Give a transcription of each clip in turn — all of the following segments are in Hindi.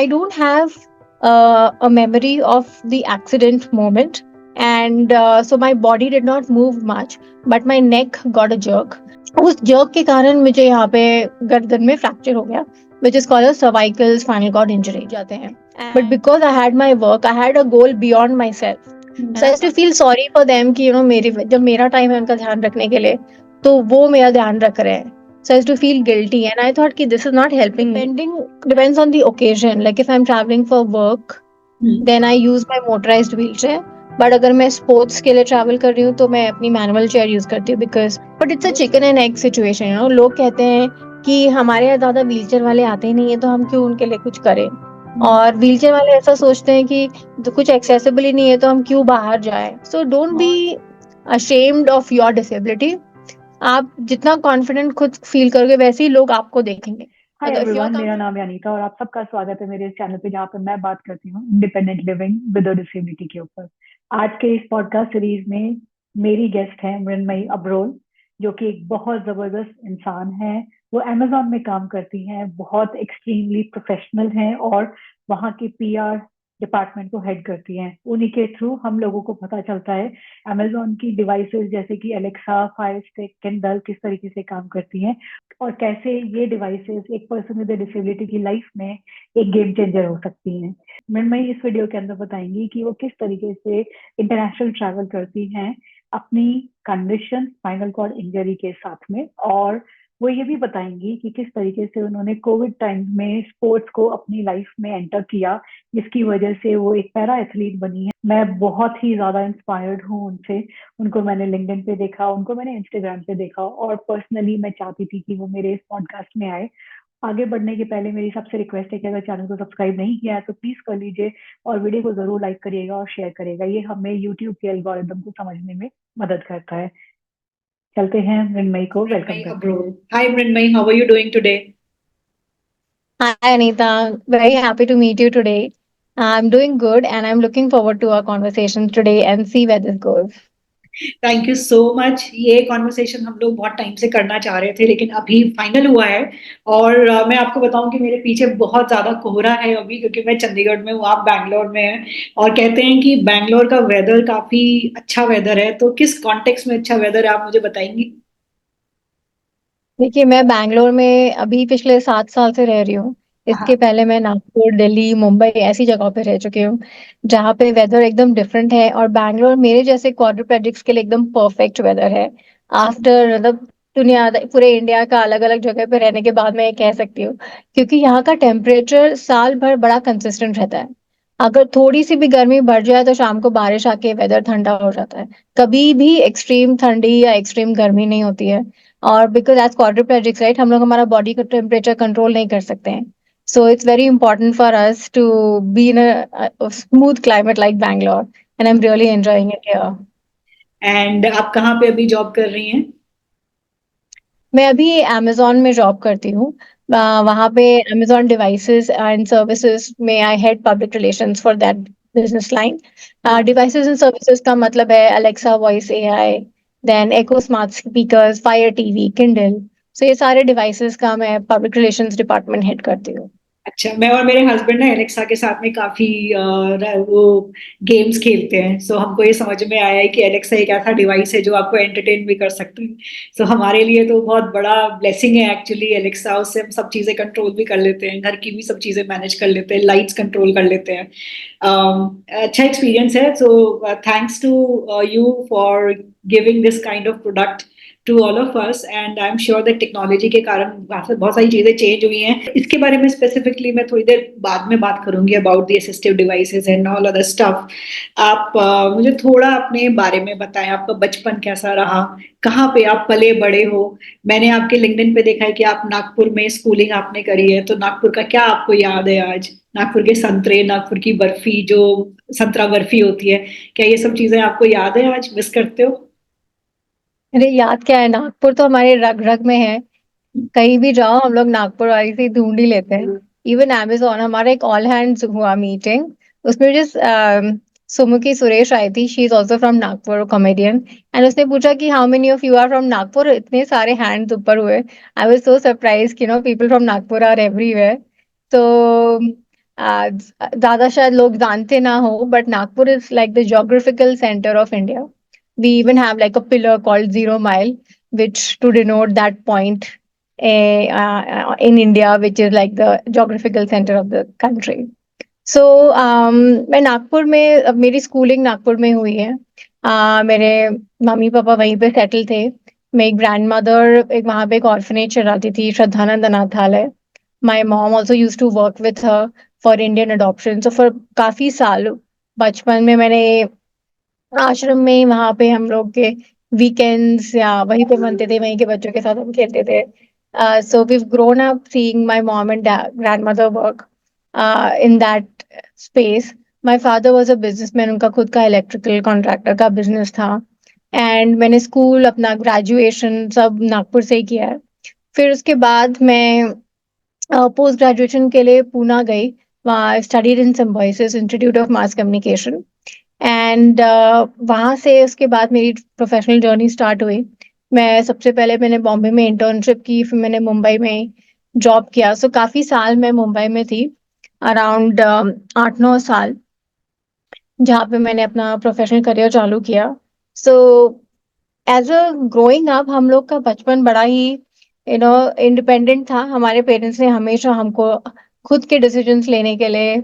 I don't have a memory of the accident moment, and so my body did not move much, but my neck got a jerk. उस जर्क के कारण मुझे यहाँ पे गर्दन में फ्रैक्चर हो गया, which is called a cervical spinal cord injury जाते हैं. But because I had my work, I had a goal beyond myself. So I used to feel sorry for them कि मेरी जब मेरा टाइम है उनका ध्यान रखने के लिए, तो वो मेरा ध्यान रख रहे हैं. So I used to feel guilty, and I thought कि this is not helping me. Depends on the occasion. Like if I'm traveling for work, then I use my motorized wheelchair. But अगर मैं स्पोर्ट्स के लिए ट्रैवल कर रही हूँ तो मैं अपनी मैनुअल चेयर यूज करती हूँ, because but it's a chicken and egg situation. लोग कहते हैं कि हमारे यहाँ ज्यादा व्हीलचेयर वाले आते ही नहीं है, तो हम क्यों उनके लिए कुछ करें. और व्हीलचेयर वाले ऐसा सोचते हैं कि तो कुछ एक्सेसिबल ही नहीं है, तो हम क्यों बाहर जाएं. सो don't be ashamed of your disability. आप जितना कॉन्फिडेंट खुद फील करोगे वैसे ही लोग आपको देखेंगे. हाय एवरीवन, मेरा नाम है अनीता और आप सबका स्वागत है मेरे इस चैनल पे जहाँ पे मैं बात करती हूँ independent living with a disability के ऊपर. आज के इस पॉडकास्ट सीरीज में मेरी गेस्ट है मृण्मयी अब्रोल, जो कि एक बहुत जबरदस्त इंसान है. वो अमेजोन में काम करती हैं, बहुत एक्सट्रीमली प्रोफेशनल हैं और वहाँ की पीआर डिपार्टमेंट को हेड करती हैं. उन्हीं के थ्रू हम लोगों को पता चलता है अमेजोन की डिवाइसेस जैसे कि एलेक्सा, फायर स्टिक, किंडल किस तरीके से काम करती हैं और कैसे ये डिवाइसेस एक पर्सन विद डिसेबिलिटी की लाइफ में एक गेम चेंजर हो सकती हैं. मृण्मयी इस वीडियो के अंदर बताएंगी कि वो किस तरीके से इंटरनेशनल ट्रैवल करती हैं अपनी कंडीशन स्पाइनल कॉर्ड इंजरी के साथ में, और वो ये भी बताएंगी कि किस तरीके से उन्होंने कोविड टाइम में स्पोर्ट्स को अपनी लाइफ में एंटर किया, जिसकी वजह से वो एक पैरा एथलीट बनी है. मैं बहुत ही ज्यादा इंस्पायर्ड हूँ उनसे. उनको मैंने लिंक्डइन पे देखा, उनको मैंने इंस्टाग्राम पे देखा और पर्सनली मैं चाहती थी कि वो मेरे इस पॉडकास्ट में आए. आगे बढ़ने के पहले मेरी सबसे रिक्वेस्ट है कि अगर चैनल को सब्सक्राइब नहीं किया है तो प्लीज कर लीजिए और वीडियो को जरूर लाइक करिएगा और शेयर करिएगा. ये हमें यूट्यूब के एल्गोरिदम को समझने में मदद करता है. चलते हैं मृण्मयी को वेलकम करते हैं. Hi Mrinmay, how are you doing today? Hi, Anita. Very happy to meet you today. I'm doing good and I'm looking forward to our conversation today and see where this goes. Thank you so much. ये कॉन्वर्सेशन हम लोग बहुत टाइम से करना चाह रहे थे लेकिन अभी फाइनल हुआ है. और मैं आपको बताऊं कि मेरे पीछे बहुत ज्यादा कोहरा है अभी, क्योंकि मैं चंडीगढ़ में हूँ, आप बैंगलोर में हैं. और कहते हैं कि बैंगलोर का वेदर काफी अच्छा वेदर है, तो किस कॉन्टेक्स्ट में अच्छा वेदर है आप मुझे बताएंगी? देखिए, मैं बैंगलोर में अभी पिछले 7 साल से रह रही हूँ. इसके पहले मैं नागपुर, दिल्ली, मुंबई ऐसी जगहों पे रह चुकी हूँ जहाँ पे वेदर एकदम डिफरेंट है. और बैंगलोर मेरे जैसे क्वाड्रिप्लेजिक्स के लिए एकदम परफेक्ट वेदर है. आफ्टर मतलब दुनिया पूरे इंडिया का अलग अलग जगह पे रहने के बाद मैं ये कह सकती हूँ, क्योंकि यहाँ का टेम्परेचर साल भर बड़ा कंसिस्टेंट रहता है. अगर थोड़ी सी भी गर्मी बढ़ जाए तो शाम को बारिश आके वेदर ठंडा हो जाता है. कभी भी एक्सट्रीम ठंडी या एक्सट्रीम गर्मी नहीं होती है. और बिकॉज एज क्वाड्रिप्लेजिक्स, राइट, हम लोग हमारा बॉडी का टेम्परेचर कंट्रोल नहीं कर सकते हैं. So it's very important for us to be in a smooth climate like Bangalore, and I am really enjoying it here. एंड आप कहाँ पे अभी जॉब कर रही हैं? मैं अभी अमेजोन में जॉब करती हूँ. वहाँ पे अमेजोन डिवाइसेस एंड सर्विसेज में I head public relations for that business line. Devices and services का मतलब है Alexa, voice AI, then Echo smart speakers, Fire TV, Kindle. So ये सारे डिवाइसेस का मैं पब्लिक रिलेशंस डिपार्टमेंट हेड करती हूँ. अच्छा, मैं और मेरे हस्बैंड ना एलेक्सा के साथ में काफी वो गेम्स खेलते हैं. सो हमको ये समझ में आया है कि एलेक्सा एक ऐसा डिवाइस है जो आपको एंटरटेन भी कर सकते हैं. सो हमारे लिए तो बहुत बड़ा ब्लेसिंग है एक्चुअली एलेक्सा. उससे हम सब चीजें कंट्रोल भी कर लेते हैं, घर की भी सब चीजें मैनेज कर लेते हैं, लाइट्स कंट्रोल कर लेते हैं. अच्छा एक्सपीरियंस है. So thanks to you for giving this kind of product to all of us. And I am sure that technology के कारण बहुत सारी चीजें चेंज हुई हैं. इसके बारे में स्पेसिफिकली मैं थोड़ी देर बाद में बात करूंगी about the assistive devices and all other stuff. आप मुझे थोड़ा अपने बारे में बताएं. आपका बचपन कैसा रहा, कहाँ पे आप पले बड़े हो? मैंने आपके लिंक्डइन पे देखा है कि आप नागपुर में स्कूलिंग आपने करी है, तो नागपुर का क्या आपको याद है आज? नागपुर के संतरे, नागपुर की बर्फी, जो संतरा बर्फी होती है, क्या ये सब चीजें आपको याद है, आज मिस करते हो? अरे याद क्या है, नागपुर तो हमारे रग रग में है. कहीं भी जाओ हम लोग नागपुर वाली से ढूंढ ही लेते हैं. इवन अमेजोन, हमारा एक ऑल हैंड्स हुआ मीटिंग, उसमें जिस सुमुखी सुरेश आई थी, she is also from Nagpur, comedian. And उसने पूछा कि how many of you are from Nagpur. इतने सारे हैंड्स ऊपर हुए. आई वाज सो सरप्राइज कि people from Nagpur are everywhere. तो ज़्यादा शायद लोग जानते ना हो, but Nagpur is like the geographical center of India. We even have like a pillar called Zero Mile, which to denote that point in India, which is like the geographical center of the country. सो मैं नागपुर में मेरी स्कूलिंग नागपुर में हुई है। मेरे मम्मी पापा वहीं पे सेटल थे। मेरी ग्रैंड मदर एक वहाँ पे एक ऑर्फनेज चलाती थी, श्रद्धानंद अनाथालय। My mom also use to work with her for Indian adoption. So for काफी साल बचपन में मैंने आश्रम में वहाँ पे हम लोग के वीकेंड्स या वहीं पे बनते थे, वहीं के बच्चों के साथ हम खेलते थे। So we grown up seeing my mom and grandmother work in that space. My father was a businessman, उनका खुद का इलेक्ट्रिकल कॉन्ट्रैक्टर का बिजनेस था। एंड मैंने स्कूल अपना ग्रेजुएशन सब नागपुर से ही किया है। फिर उसके बाद मैं पोस्ट ग्रेजुएशन के लिए पूना गई। वहाँ studied in symbiosis institute of mass communication. And वहाँ से उसके बाद मेरी प्रोफेशनल जर्नी स्टार्ट हुई। मैं सबसे पहले मैंने बॉम्बे में इंटर्नशिप की, फिर मैंने मुंबई में जॉब किया। सो काफ़ी साल मैं मुंबई में थी, अराउंड 8-9 साल, जहाँ पे मैंने अपना प्रोफेशनल करियर चालू किया। So as a growing up हम लोग का बचपन बड़ा ही इंडिपेंडेंट था। हमारे पेरेंट्स ने हमेशा हमको खुद के डिसीजंस लेने के लिए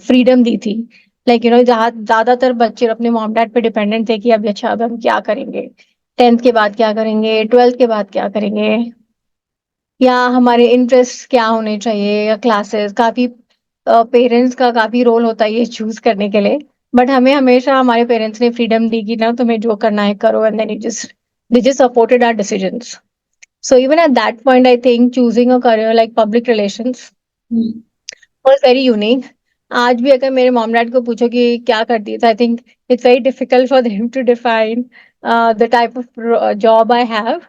फ्रीडम दी थी। लाइक जहाँ ज्यादातर बच्चे अपने मॉम डैड पे डिपेंडेंट थे कि अब अच्छा अब हम क्या करेंगे, 10th के बाद क्या करेंगे, 12th के बाद क्या करेंगे, या हमारे इंटरेस्ट क्या होने चाहिए, या क्लासेस। काफी पेरेंट्स का काफी रोल होता है ये चूज करने के लिए। बट हमें हमेशा हमारे पेरेंट्स ने फ्रीडम दी कि ना तुम्हें जो करना है करो, and then you just they just supported our decisions. So even at that point I think choosing a career like public relations was very unique. आज भी अगर मेरे मॉम डैड को पूछो कि क्या करती है, तो I think it's very difficult for them to define the type of job I have.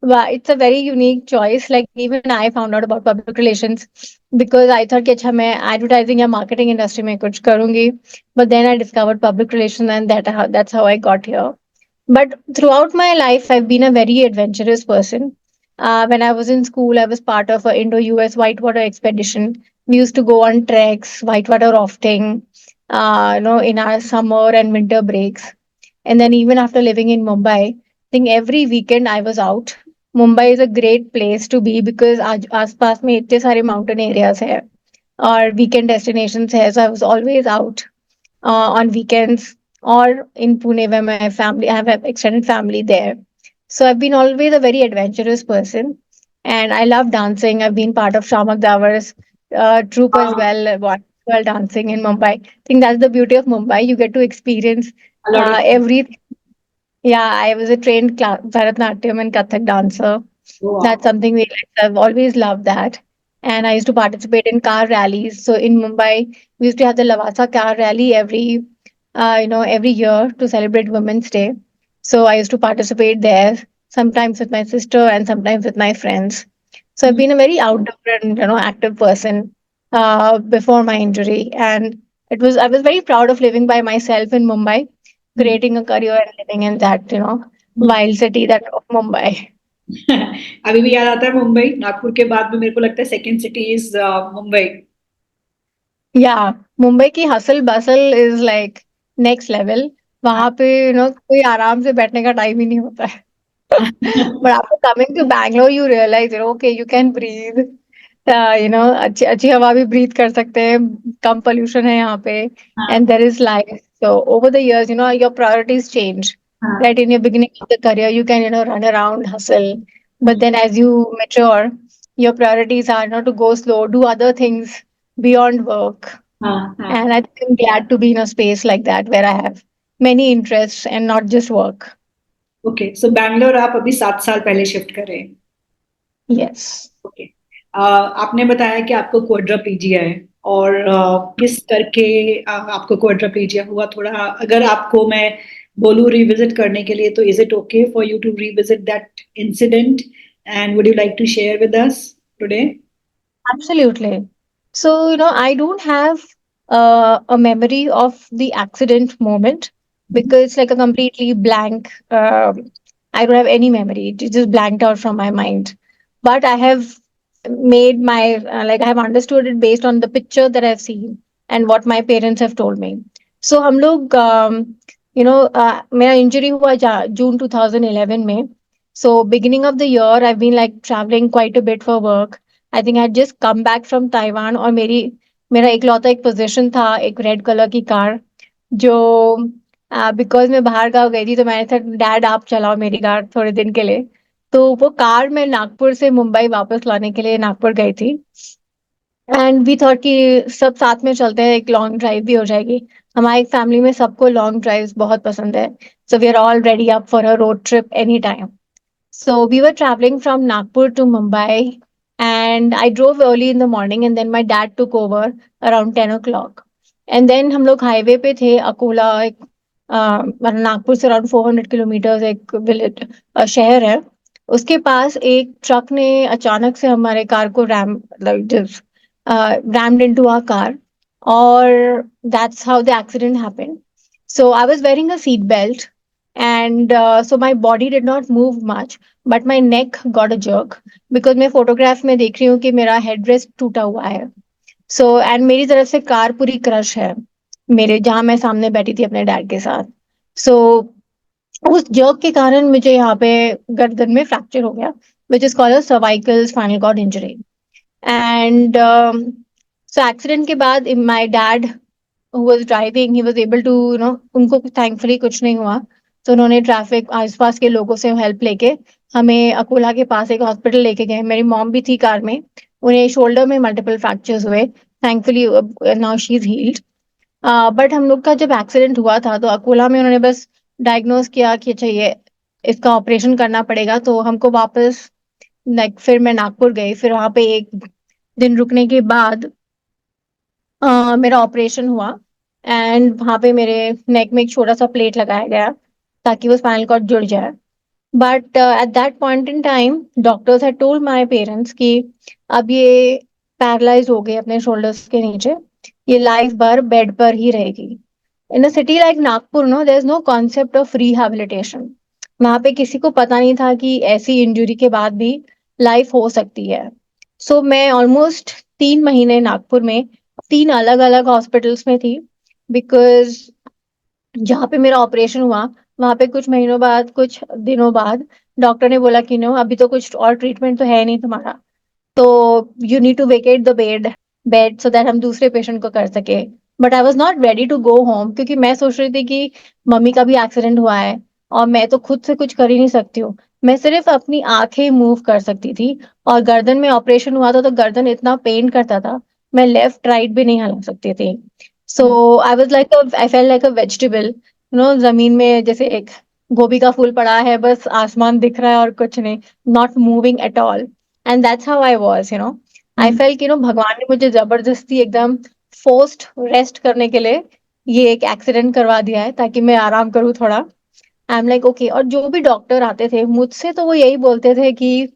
Well, it's a very unique choice. Like even I found out about public relations because I thought कि अच्छा मैं advertising या marketing industry में कुछ करूँगी, but then I discovered public relations, and that's how I got here. But throughout my life, I've been a very adventurous person. When I was in school, I was part of a Indo-US whitewater expedition. We used to go on treks, whitewater rafting, in our summer and winter breaks. And then even after living in Mumbai, I think every weekend I was out. Mumbai is a great place to be because आज आसपास में इतने सारे mountain areas है और weekend destinations है. So I was always out on weekends, or in Pune where my family, I have an extended family there. So I've been always a very adventurous person, and I love dancing. I've been part of Shamak Davar's troupe as Wow, well, while dancing in Mumbai. I think that's the beauty of Mumbai. You get to experience a lot of every. Yeah, I was a trained Bharatanatyam and Kathak dancer. That's wow. something we like. I've always loved that. And I used to participate in car rallies. So in Mumbai, we used to have the Lavasa car rally every year to celebrate Women's Day. So I used to participate there, sometimes with my sister and sometimes with my friends. So I've Hmm. been a very outdoor and active person before my injury, and I was very proud of living by myself in Mumbai, Hmm. creating a career and living in that Hmm. wild city that of Mumbai. अभी भी याद आता है मुंबई। नागपुर के बाद में मेरे को लगता है सेकंड सिटी इज मुंबई। या मुंबई की hustle bustle is like next level. वहां पे कोई आराम से बैठने का टाइम ही नहीं होता है। But after coming to Bangalore you realise okay you can breathe, अच्छी अच्छी हवा भी ब्रीथ कर सकते हैं, कम पोल्यूशन है यहाँ पे, हाँ, and there is life. So over the years your priorities change. हाँ, Right in your beginning of the career, you can run around, hustle, but then as you mature, your priorities are not to go slow, do other things beyond work. हाँ, हाँ। And I think I'm glad to be in a space like that where I have many interests and not just work. Okay, so Bangalore आप अभी 7 साल पहले शिफ्ट कर रहे हैं। Yes. ओके। आपने बताया कि आपको क्वाड्राप्लीजिया है, और किस करके आपको क्वाड्राप्लीजिया हुआ, थोड़ा अगर आपको मैं बोलूं रिविजिट करने के लिए, तो is it okay for you to revisit that incident, and would you like to share with us today? Absolutely. So, I don't have a memory of the accident moment because it's like a completely blank. I don't have any memory. It just blanked out from my mind. But I have made my like I have understood it based on the picture that I've seen and what my parents have told me. So हम लोग मेरा इंजरी हुआ जून 2011 में. So beginning of the year I've been like traveling quite a bit for work. I think I had just come back from Taiwan और मेरा इकलौता एक पोजीशन था एक रेड कलर की कार जो बिकॉज मैं बाहर गाँव गई थी तो मैंने कहा डैड आप चलाओ मेरी कार थोड़े दिन के लिए. तो वो कार मैं नागपुर से मुंबई वापस लाने के लिए नागपुर गई थी. एंड वी थॉट कि सब साथ में चलते हैं एक लॉन्ग ड्राइव भी हो जाएगी. हमारी फैमिली में सबको लॉन्ग ड्राइव्स बहुत पसंद है. So we are all ready up for a road trip any time. So we were traveling from Nagpur to Mumbai, and I drove early in the morning, and then my dad took over around 10 o'clock. And then हम लोग हाईवे पे थे अकोला एक नागपुर से अराउंड 400 किलोमीटर एक विलेज शहर है. उसके पास एक ट्रक ने अचानक से हमारे कार को rammed into our car, or that's how the accident happened. So I was wearing a seat belt, and so my body did not move much, but my neck got a jerk because मैं फोटोग्राफ में देख रही हूँ कि मेरा हेडरेस्ट टूटा हुआ है. सो एंड मेरी तरफ से कार पूरी क्रश है मेरे जहां मैं सामने बैठी थी अपने डैड के साथ. सो उस जर्क के कारण मुझे यहाँ पे गर्दन में फ्रैक्चर हो गया which is called cervical spinal cord injury. And so accident के बाद my dad who was driving, he was able to, उनको thankfully कुछ नहीं हुआ. तो उन्होंने ट्रैफिक आसपास के लोगों से हेल्प लेके हमें अकोला के पास एक हॉस्पिटल लेके गए. मेरी मॉम भी थी कार में. उन्हें शोल्डर में मल्टीपल फ्रैक्चर्स हुए. Thankfully now she is healed. But हम लोग का जब एक्सीडेंट हुआ था तो अकोला में उन्होंने बस डायग्नोज किया कि चाहिए इसका ऑपरेशन करना पड़ेगा. तो हमको वापस लाइक फिर मैं नागपुर गई. फिर वहां पे एक दिन रुकने के बाद मेरा ऑपरेशन हुआ. एंड वहां पे मेरे नेक में एक छोटा सा प्लेट लगाया गया ताकि वो स्पाइनल कॉर्ड जुड़ जाए. But at that point in time doctors had told my parents कि अब ये पैरालाइज हो गए अपने शोल्डर्स के नीचे. ये लाइफ भर बेड पर ही रहेगी. In a city like Nagpur there is no concept of rehabilitation. वहां पे किसी को पता नहीं था कि ऐसी इंजरी के बाद भी लाइफ हो सकती है. सो मैं ऑलमोस्ट 3 महीने नागपुर में 3 अलग अलग हॉस्पिटल्स में थी बिकॉज जहाँ पे मेरा ऑपरेशन हुआ वहां पे कुछ महीनों बाद कुछ दिनों बाद डॉक्टर ने बोला कि नो अभी तो कुछ और ट्रीटमेंट तो है नहीं तुम्हारा. तो you need to vacate the bed so that हम दूसरे पेशेंट को कर सके. But I was not ready to go home क्योंकि मैं सोच रही थी कि मम्मी का भी एक्सीडेंट हुआ है और मैं तो खुद से कुछ कर ही नहीं सकती हूँ. मैं सिर्फ अपनी आंखें मूव कर सकती थी. और गर्दन में ऑपरेशन हुआ था तो गर्दन इतना पेन करता था मैं लेफ्ट राइट भी नहीं हिला सकती थी. So I was like I fell like a vegetable जमीन में जैसे एक गोभी का फूल पड़ा है बस आसमान दिख रहा है और कुछ नहीं. Not moving at all. And that's how I was. I fail कि भगवान ने मुझे जबरदस्ती एकदम फोर्स्ड रेस्ट करने के लिए ये एक एक्सीडेंट करवा दिया है ताकि मैं आराम करूँ थोड़ा. आई एम लाइक ओके. और जो भी डॉक्टर आते थे मुझसे तो वो यही बोलते थे कि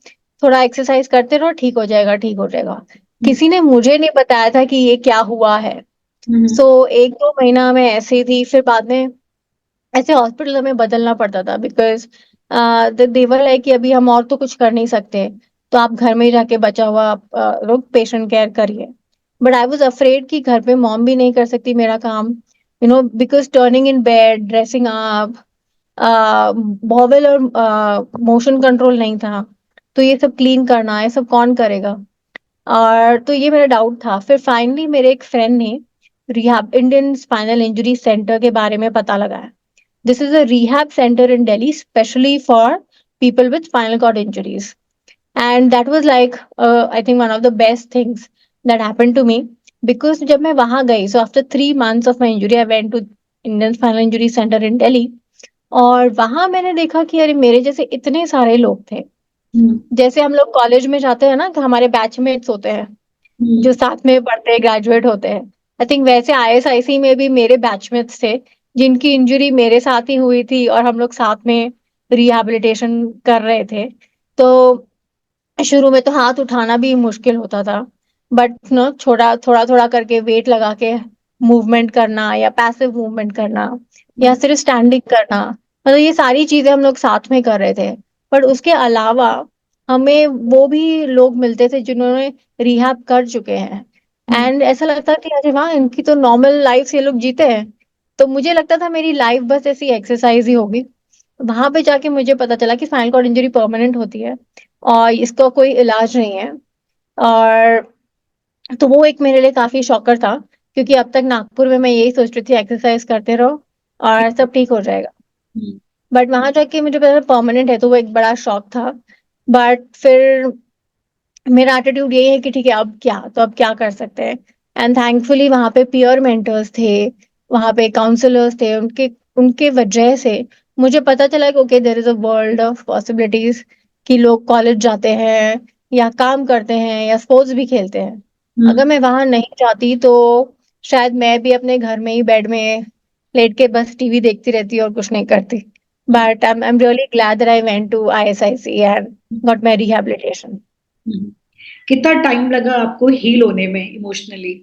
थोड़ा एक्सरसाइज करते रहो ठीक हो जाएगा ठीक हो जाएगा. किसी ने मुझे नहीं बताया था कि ये क्या हुआ है. सो 1-2 महीना मैं ऐसे ही थी. फिर बाद में ऐसे हॉस्पिटल हमें बदलना पड़ता था बिकॉज देवर लाइक कि अभी हम और तो कुछ कर नहीं सकते तो आप घर में ही रह के बचा हुआ पेशेंट केयर करिए. बट आई वॉज अफ्रेड कि घर पे मॉम भी नहीं कर सकती मेरा काम because turning in bed dressing up bowel और मोशन कंट्रोल नहीं था. तो ये सब क्लीन करना ये सब कौन करेगा. और तो ये मेरा डाउट था. फिर फाइनली मेरे एक फ्रेंड ने rehab Indian spinal injury centre के बारे में पता लगाया. This is a rehab center in Delhi, specially for people with spinal cord injuries. And that was like, I think, one of the best things that happened to me. Because जब मैं वहां गई, so after 3 months of my injury, I went to Indian Spinal Injury Center in Delhi. और वहां मैंने देखा कि अरे मेरे जैसे इतने सारे लोग थे. जैसे हम लोग कॉलेज में जाते हैं ना तो हमारे बैचमेट्स होते हैं जो साथ में पढ़ते हैं ग्रेजुएट होते हैं. आई थिंक वैसे आईएसआईसी में भी मेरे बैचमेट्स थे जिनकी इंजरी मेरे साथ ही हुई थी और हम लोग साथ में रिहैबिलिटेशन कर रहे थे. तो शुरू में तो हाथ उठाना भी मुश्किल होता था. बट छोटा थोड़ा थोड़ा करके वेट लगा के मूवमेंट करना या पैसिव मूवमेंट करना या सिर्फ स्टैंडिंग करना मतलब ये सारी चीजें हम लोग साथ में कर रहे थे. बट उसके अलावा हमें वो भी लोग मिलते थे जिन्होंने रिहैब कर चुके हैं, एंड ऐसा लगता था कि अरे वाह, इनकी तो नॉर्मल लाइफ ये लोग जीते हैं। तो मुझे लगता था मेरी लाइफ बस ऐसी एक्सरसाइज ही होगी। वहां पे जाके मुझे पता चला कि स्पाइनल कॉर्ड इंजरी परमानेंट होती है और इसका कोई इलाज नहीं है। और तो वो एक मेरे लिए काफी शॉकर था, क्योंकि अब तक नागपुर में मैं यही सोच रही थी एक्सरसाइज करते रहो और सब ठीक हो जाएगा। हम्म, बट वहां जाके मुझे पता परमानेंट है, तो वो एक बड़ा शॉक था। बट फिर मेरा एटीट्यूड यही है कि ठीक है, अब क्या, तो अब क्या कर सकते हैं। एंड थैंकफुली वहां पे पियर मेंटर्स थे, वहां पे काउंसलर्स थे, उनके उनके वजह से मुझे पता चला कि okay, there is a world of possibilities, कि लोग कॉलेज जाते हैं या काम करते हैं या स्पोर्ट्स भी खेलते हैं। हम्म, अगर मैं वहां नहीं जाती तो शायद मैं भी अपने घर में ही बेड में लेट के बस टीवी देखती रहती और कुछ नहीं करती। But I'm really glad that I went to ISIC and got my rehabilitation. हम्म। कितना टाइम लगा आपको हील होने में इमोशनली?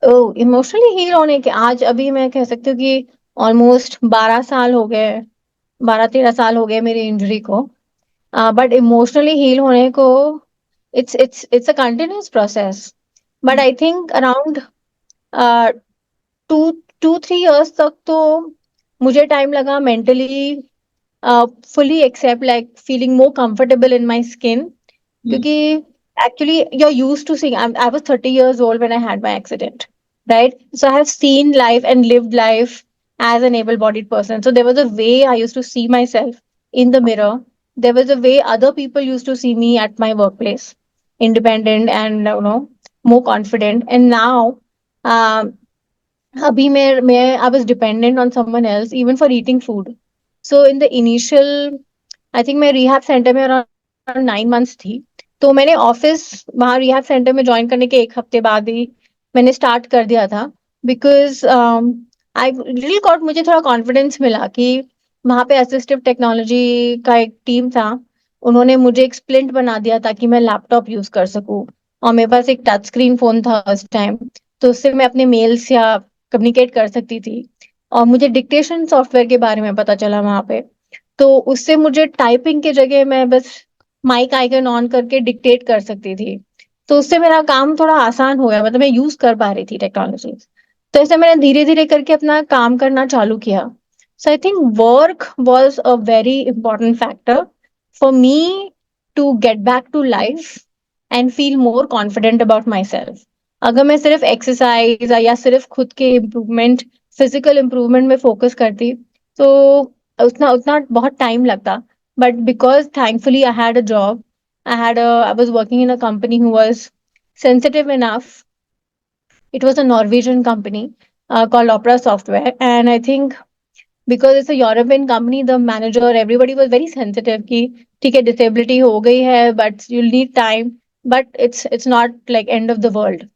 ओ, इमोशनली हील होने के आज अभी मैं कह सकती हूँ कि ऑलमोस्ट 12 साल हो गए, 12-13 साल हो गए मेरी इंजरी को। बट इमोशनली हील होने को it's a continuous process. But I think around 2-3 years तक तो मुझे टाइम लगा mentally fully accept, like feeling more comfortable in my skin. क्योंकि actually you're used to seeing, I was 30 years old when I had my accident, right? So I have seen life and lived life as an able-bodied person. So there was a way I used to see myself in the mirror. There was a way other people used to see me at my workplace, independent and more confident. And now, um, अभी मैं I was dependent on someone else even for eating food. So in the initial, I think मैं रिहैब सेंटर में अराउंड 9 मंथ्स थी। तो मैंने ऑफिस वहाँ रिहैब सेंटर में ज्वाइन करने के एक हफ्ते बाद ही मैंने स्टार्ट कर दिया था। बिकॉज आई रियली गॉट, मुझे थोड़ा कॉन्फिडेंस मिला कि वहाँ पे असिस्टिव टेक्नोलॉजी का एक टीम था। उन्होंने मुझे एक स्प्लिंट बना दिया ताकि मैं लैपटॉप यूज कर सकूँ। और मेरे पास एक टच स्क्रीन फोन था उस टाइम, तो उससे मैं अपने मेल्स या कम्युनिकेट कर सकती थी। और मुझे डिक्टेशन सॉफ्टवेयर के बारे में पता चला वहाँ पे। तो उससे मुझे टाइपिंग की जगह मैं बस माइक आइकन ऑन करके डिक्टेट कर सकती थी। तो उससे मेरा काम थोड़ा आसान हो गया, मतलब मैं यूज कर पा रही थी टेक्नोलॉजी। तो ऐसे मैंने धीरे धीरे करके अपना काम करना चालू किया। So I think work was a very important factor for me to get back to life and feel more confident about myself. अगर मैं सिर्फ एक्सरसाइज या सिर्फ खुद के इम्प्रूवमेंट, फिजिकल इम्प्रूवमेंट में फोकस करती तो उतना उतना बहुत टाइम लगता। But because thankfully I had a job, I was working in a company who was sensitive enough. It was a Norwegian company called Opera Software, and I think because it's a European company, the manager, everybody was very sensitive कि ठीक है, disability हो गई है but you'll need time, but it's not like end of the world.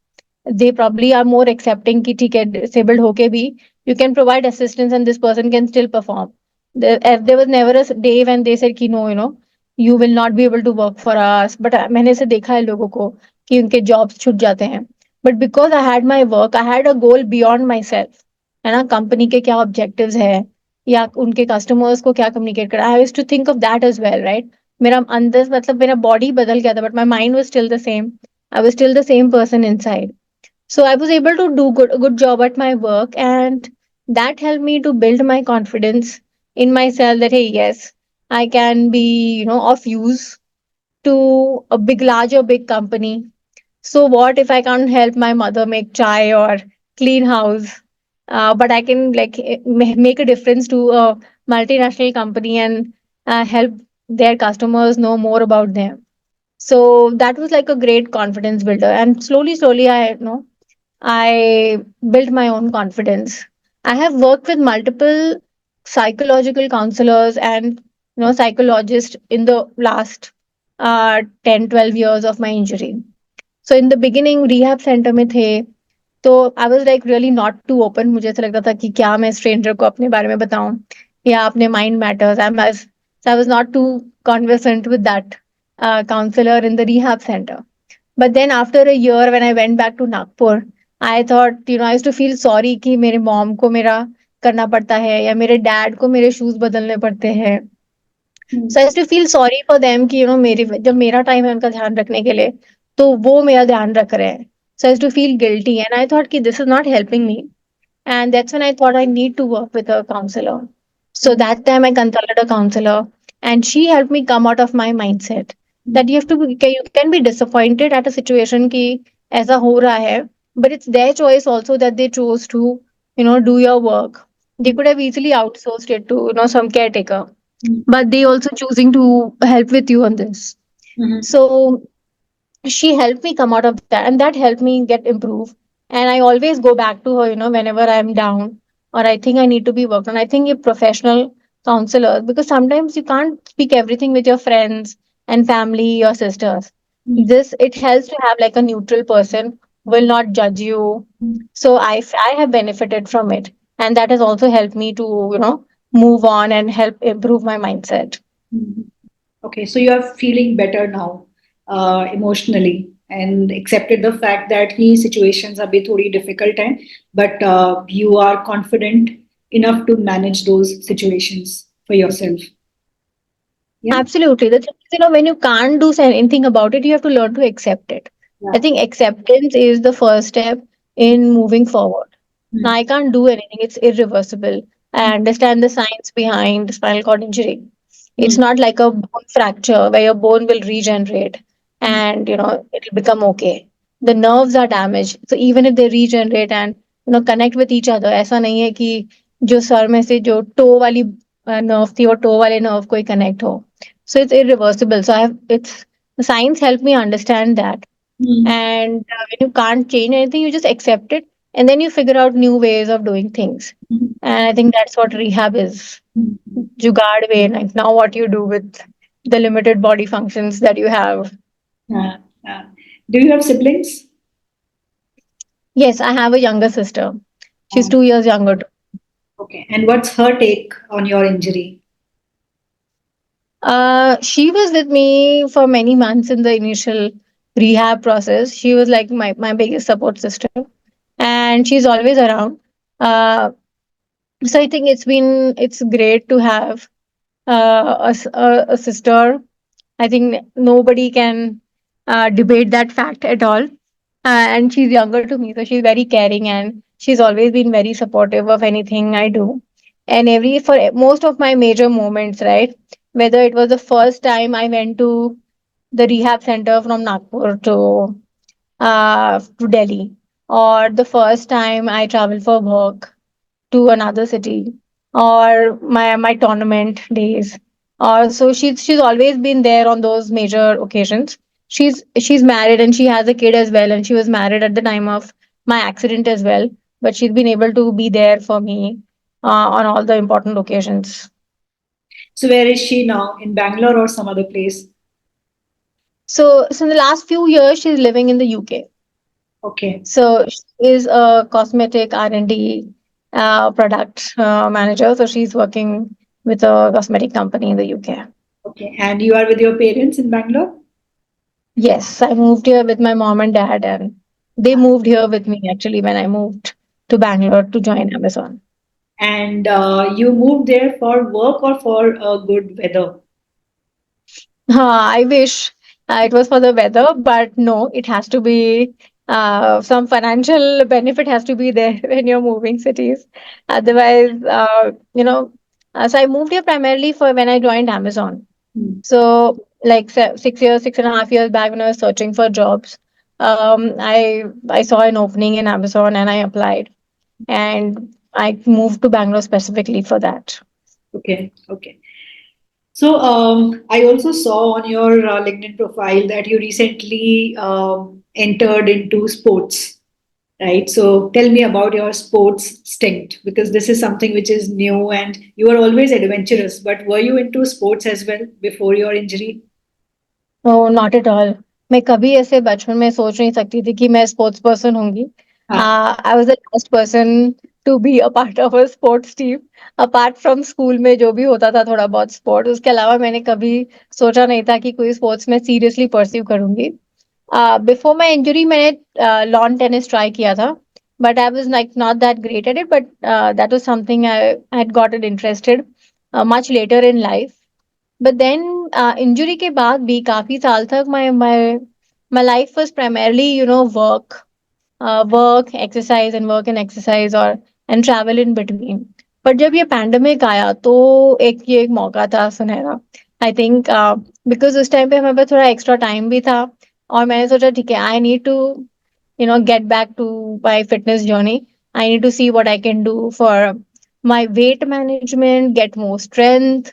They probably are more accepting कि ठीक है, disabled होके भी you can provide assistance and this person can still perform. There was never a day when they said कि no, you will not be able to work for us. But मैंने ऐसे देखा है लोगों को कि उनके jobs छूट जाते हैं। But because I had my work, I had a goal beyond myself, है ना, कंपनी के क्या ऑब्जेक्टिव्स है या उनके कस्टमर्स को क्या कम्युनिकेट करना। I used to think of that as well, right. मेरा अंदर, मतलब मेरा बॉडी बदल गया था but my mind was still the same. I was still the same person inside. So I was able to do a good job at my work, and that helped me to build my confidence in myself that hey, yes, I can be, of use to a big company. So what if I can't help my mother make chai or clean house? But I can like make a difference to a multinational company and help their customers know more about them. So that was like a great confidence builder. And slowly, I built my own confidence. I have worked with multiple psychological counselors and psychologists in the last 10, 12 years of my injury. So in the beginning rehab center में थे, तो I was like really not too open. मुझे ऐसा लगता था कि क्या मैं स्ट्रेंजर को अपने बारे में बताऊं या अपने mind matters. I was not too conversant with that counsellor in the rehab centre. But then after a year when I went back to Nagpur, I thought, I used to feel sorry कि मेरे मॉम को मेरा करना पड़ता है या मेरे डैड को मेरे शूज बदलने पड़ते हैं। So I too feel sorry for them कि मेरी जब मेरा टाइम है उनका ध्यान रखने के लिए, तो वो मेरा ध्यान रख रहे हैं. So I too feel guilty and I thought कि this is not helping me. And that's when I thought I need to work with a counselor. So that time I consulted a counselor, and she helped me come out of my mindset that you can be disappointed at a situation ki aisa ho raha hai, but it's their choice also that they chose to do your work. They could have easily outsourced it to some caretaker, but they also choosing to help with you on this. So she helped me come out of that, and that helped me get improved. And I always go back to her, whenever I'm down or I think I need to be worked on. I think a professional counselor, because sometimes you can't speak everything with your friends and family, your sisters. This it helps to have like a neutral person who will not judge you. So I have benefited from it, and that has also helped me to move on and help improve my mindset. Okay, so you are feeling better now, emotionally, and accepted the fact that he situations are bit थोड़ी difficult हैं, but you are confident enough to manage those situations for yourself. Yeah. Absolutely. The thing is, when you can't do anything about it, you have to learn to accept it. I Yeah. think acceptance is the first step in moving forward. Now, I can't do anything, it's irreversible. I understand the science behind spinal cord injury. It's not like a bone fracture where your bone will regenerate and it'll become okay. The nerves are damaged. So even if they regenerate and connect with each other, ऐसा नहीं है कि जो सर में से जो toe वाली nerve थी और toe वाले nerve कोई connect हो. So it's irreversible. So it's the science helped me understand that. And when you can't change anything, you just accept it, and then you figure out new ways of doing things. And I think that's what rehab is. Jugaad way, like now what you do with the limited body functions that you have. Uh, uh, do you have siblings? Yes, I have a younger sister. She's Uh, 2 years younger. okay, and what's her take on your injury? She was with me for many months in the initial rehab process. She was like my biggest support system, and she's always around. Uh, so I think it's great to have a sister. I think nobody can debate that fact at all. And she's younger to me, so she's very caring, and she's always been very supportive of anything I do. And every for most of my major moments, right? Whether it was the first time I went to the rehab center from Nagpur to Delhi, or the first time I traveled for work to another city, or my tournament days, or so she's always been there on those major occasions. She's married and she has a kid as well, and she was married at the time of my accident as well, but she's been able to be there for me on all the important occasions. So where is she now? In Bangalore or some other place? So in the last few years she's living in the UK. Okay. So she is a cosmetic R&D product manager. So she's working with a cosmetic company in the UK. Okay. And you are with your parents in Bangalore? Yes, I moved here with my mom and dad, and they moved here with me actually when I moved to Bangalore to join Amazon. And you moved there for work or for good weather? I wish it was for the weather, but no, it has to be some financial benefit has to be there when you're moving cities. Otherwise, so I moved here primarily for when I joined Amazon. Hmm. So, like 6 years, 6.5 years back, when I was searching for jobs, I saw an opening in Amazon and I applied, and I moved to Bangalore specifically for that. Okay. Okay. So I also saw on your LinkedIn profile that you recently entered into sports, right? So tell me about your sports stint because this is something which is new and you are always adventurous. But were you into sports as well before your injury? Oh, not at all. मैं कभी ऐसे बचपन में सोच नहीं सकती थी कि मैं स्पोर्ट्स पर्सन होंगी. हाँ. I was the last person to be a part of a sports team. Apart from school में जो भी होता था थोड़ा बहुत स्पोर्ट, उसके अलावा मैंने कभी सोचा नहीं था कि कोई स्पोर्ट्स में सीरियसली परस्यू करूंगी. Before my injury मैंने लॉन टेनिस ट्राई किया था, but I was like not that great at it. But that was something I had gotten interested much later in life. But then injury के बाद भी काफी साल तक my life was primarily work, work and exercise और and travel in between. But जब ये पैंडमिक आया तो ये एक मौका था सुनहरा, आई थिंक, बिकॉज उस टाइम पे हमारे पास थोड़ा एक्स्ट्रा टाइम भी था, और मैंने सोचा ठीक है, I need to get back to my fitness journey. I need to see what I can do for my weight management, get more strength.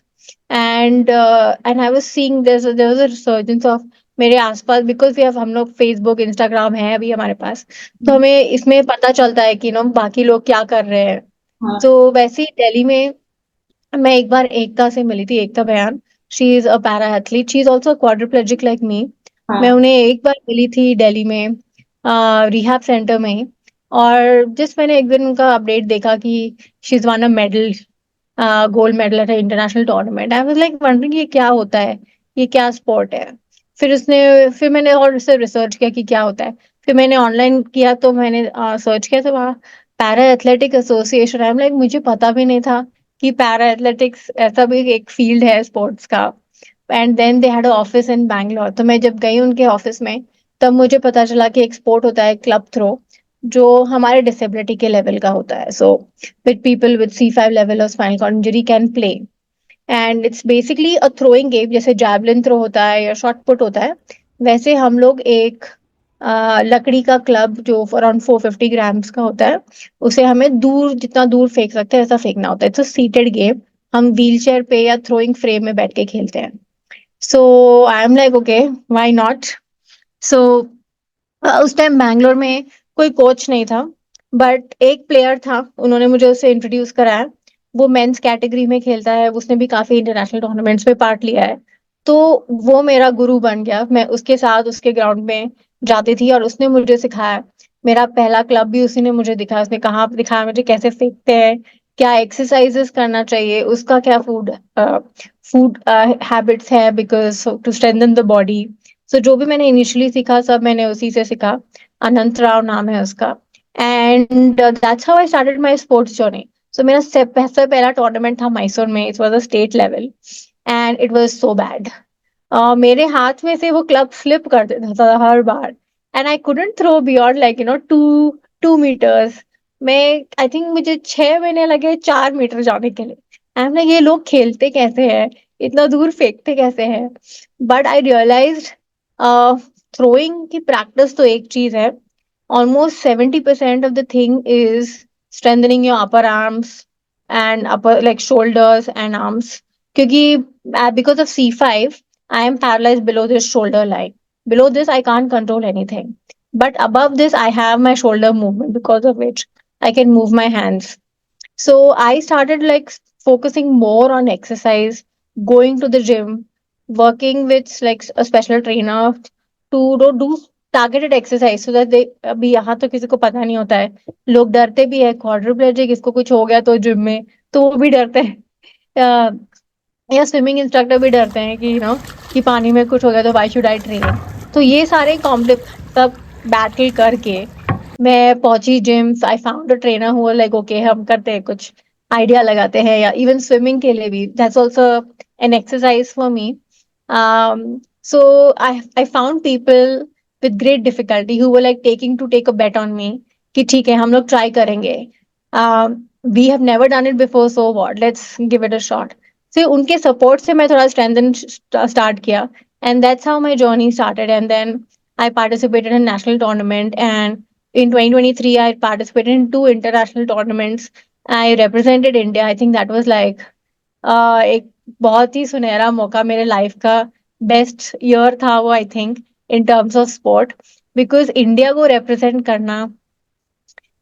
And I was seeing there was a resurgence of मेरे आसपास, बिकॉज वी हैव, हम लोग फेसबुक इंस्टाग्राम है अभी हमारे पास, तो हमें इसमें पता चलता है कि बाकी लोग क्या कर रहे हैं। हाँ, तो वैसे ही दिल्ली में मैं एक बार एकता से मिली थी, एकता बयान। She is a para athlete, she is also quadriplegic like me. मैं हाँ, उन्हें एक बार मिली थी दिल्ली में, रिहैब सेंटर में। और जिस मैंने एक दिन उनका अपडेट देखा कि she is one a medal, gold medal at international tournament, I was like wondering ये क्या होता है, ये क्या स्पोर्ट है। फिर मैंने और उससे रिसर्च किया कि क्या होता है। फिर मैंने ऑनलाइन किया, तो मैंने सर्च किया, तो वहाँ para athletic association, I am like मुझे पता भी नहीं था कि पैरा एथलेटिक्स ऐसा भी एक फील्ड है स्पोर्ट्स का। And then they had office in Bangalore, तो मैं जब गई उनके ऑफिस में, तब मुझे पता चला कि एक स्पोर्ट होता है क्लब थ्रो, जो हमारे डिसेबिलिटी के लेवल का होता है। So with people with C5 level of spinal cord injury can play, and it's basically a throwing game, जैसे जैवलिन थ्रो होता है या शॉट पुट होता है। वैसे हम लोग एक लकड़ी का क्लब जो अराउंड 450 ग्राम्स का होता है, उसे हमें दूर, जितना दूर फेंक सकते हैं ऐसा फेंकना होता है। इट्स अ सीटेड गेम, हम व्हील चेयर पे या थ्रोइंग फ्रेम में बैठ के खेलते हैं। So I am like okay, why not. So उस टाइम बैंगलोर में कोई कोच नहीं था, बट एक प्लेयर था, उन्होंने मुझे उसे इंट्रोड्यूस कराया। वो मेंस कैटेगरी में खेलता है, उसने भी काफी इंटरनेशनल टूर्नामेंट्स में पार्ट लिया है। तो वो मेरा गुरु बन गया, मैं उसके साथ उसके ग्राउंड में जाती थी और उसने मुझे सिखाया। मेरा पहला क्लब भी उसी ने मुझे दिखाया, उसने कहाँ दिखाया मुझे कैसे फेंकते हैं, क्या एक्सरसाइजेस करना चाहिए, उसका क्या फूड हैबिट्स है, because to strengthen the body. So जो भी मैंने इनिशियली सीखा सब मैंने उसी से सीखा। अनंत राव नाम है उसका। And that's how I started my sports journey. So मेरा सबसे पहला टूर्नामेंट था मैसूर में, it was a state level, and it was so bad. मेरे हाथ में से वो क्लब स्लिप कर देता था हर बार, and I couldn't throw beyond like 2 2 metres. मैं आई थिंक मुझे 6 महीने लगे 4 मीटर जाने के लिए। आई एम लाइक ये लोग खेलते कैसे हैं, इतना दूर फेंकते कैसे हैं। बट आई रियलाइज्ड थ्रोइंग की प्रैक्टिस तो एक चीज है, almost 70% of the thing is strengthening your upper arms and upper like shoulders and arms. क्योंकि because of C5, I am paralyzed below this shoulder line. Below this, I can't control anything. But above this, I have my shoulder movement, because of which I can move my hands. So I started like focusing more on exercise, going to the gym, working with like a special trainer to do targeted exercise so that they, अभी यहाँ तो किसी को पता नहीं होता है, लोग डरते भी है क्वाड्रिप्लेजिक, इसको कुछ हो गया तो जिम में, तो वो भी डरते हैं। अ, या स्विमिंग इंस्ट्रक्टर भी डरते हैं कि कि पानी में कुछ हो गया तो व्हाई शुड आई ट्रेन। तो ये सारे कॉम्प्लेक्स सब बैटल करके मैं पहुंची gym. I found a trainer who like okay, हम करते हैं कुछ, आइडिया लगाते हैं, या इवन स्विमिंग के लिए भी that's also an exercise for me. So I found people with great difficulty who were like taking to take a bet on me कि ठीक है हम लोग ट्राई करेंगे, we have never done it before, so what, let's give it a shot. से उनके सपोर्ट से मैं थोड़ा स्ट्रेंथन स्टार्ट किया, and that's how my journey started. And then I participated in national tournament, and in 2023 I participated in 2 international tournaments. I represented India. I think that was like एक बहुत ही सुनहरा मौका मेरे लाइफ का, बेस्ट ईयर था वो, I think, in terms of sport. Because India को रिप्रेजेंट करना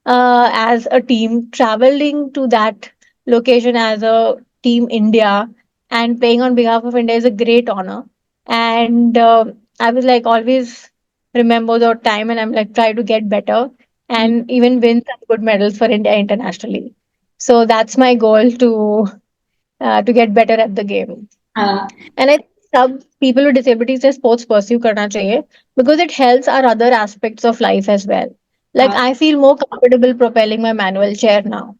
as a team, traveling to that location as a team India and playing on behalf of India is a great honor. And I was like always remember the time, and I'm like try to get better and even win some good medals for India internationally. So that's my goal to get better at the game. हाँ, And I think some people with disabilities से sports pursue करना चाहिए, because it helps our other aspects of life as well. Like हाँ, I feel more comfortable propelling my manual chair now,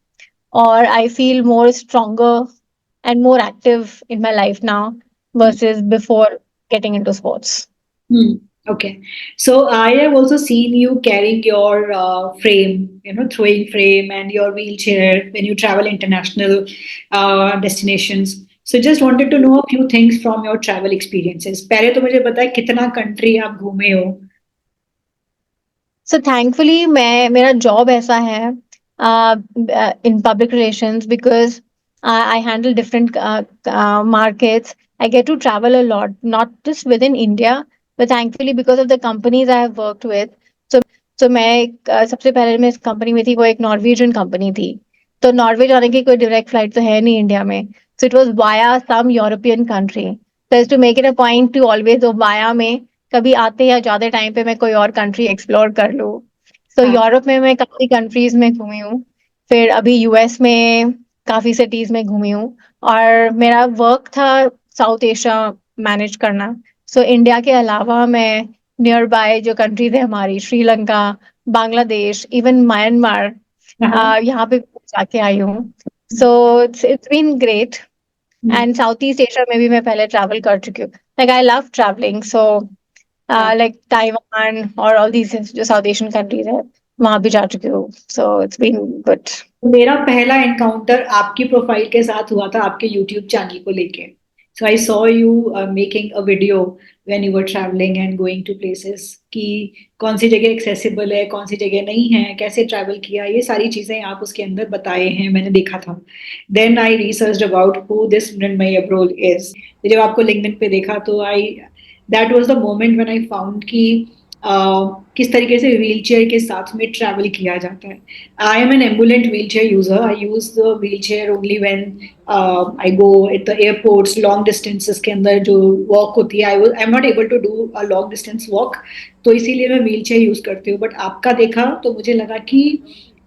or I feel more stronger and more active in my life now versus before getting into sports. Hmm. Okay. So I have also seen you carrying your frame, throwing frame and your wheelchair when you travel international destinations. So just wanted to know a few things from your travel experiences. पहले तो मुझे बताए कितना country आप घूमे हो? So thankfully मेरा job ऐसा है in public relations because I handle different markets. I get to travel a lot, not just within India, but thankfully because of the companies I have worked with. So मैं सबसे पहले मैं इस कंपनी में थी, वो एक नॉर्वेजियन कंपनी थी. तो नॉर्वे जाने की कोई डायरेक्ट फ्लाइट तो है नहीं इंडिया में. So it was via some European country. So as to make it a point to always go via में कभी आते या जाते टाइम पे मैं कोई और कंट्री एक्सप्लोर कर लूँ. तो हाँ. यूरोप में मैं काफी कंट्रीज में घूमी हूँ. फिर अभी यूएस में काफी सिटीज में घूमी हूँ. और मेरा वर्क था साउथ एशिया मैनेज करना. सो इंडिया के अलावा मैं नियर बाय जो कंट्रीज है हमारी, श्रीलंका, बांग्लादेश, इवन म्यांमार, हाँ. यहाँ पे जाके आई हूँ. So it's been great. And South East Asia में भी मैं पहले ट्रैवल कर चुकी हूँ. Like I love travelling. So हाँ. like Taiwan or all these जो South Asian countries है वहां भी जा चुकी हूँ. So it's been good. मेरा पहला एनकाउंटर आपकी प्रोफाइल के साथ हुआ था आपके यूट्यूब चैनल को लेके. So I saw you making a video when you were travelling and going to places कि कौन सी जगह एक्सेसिबल है, कौन सी जगह नहीं है, कैसे ट्रैवल किया, ये सारी चीजें आप उसके अंदर बताए हैं, मैंने देखा था. Then I research about who this Mrinmayi Abrol is. जब आपको लिंक्डइन पे देखा तो I that was the moment when I found कि किस तरीके से व्हील चेयर के साथ में ट्रैवल किया जाता है. I am an ambulant wheelchair user. I use the wheelchair only when I go at the airports, long distances के अंदर जो walk होती है. I'm not able to do a long distance walk. तो इसीलिए मैं wheelchair use करती हूँ. But आपका देखा तो मुझे लगा कि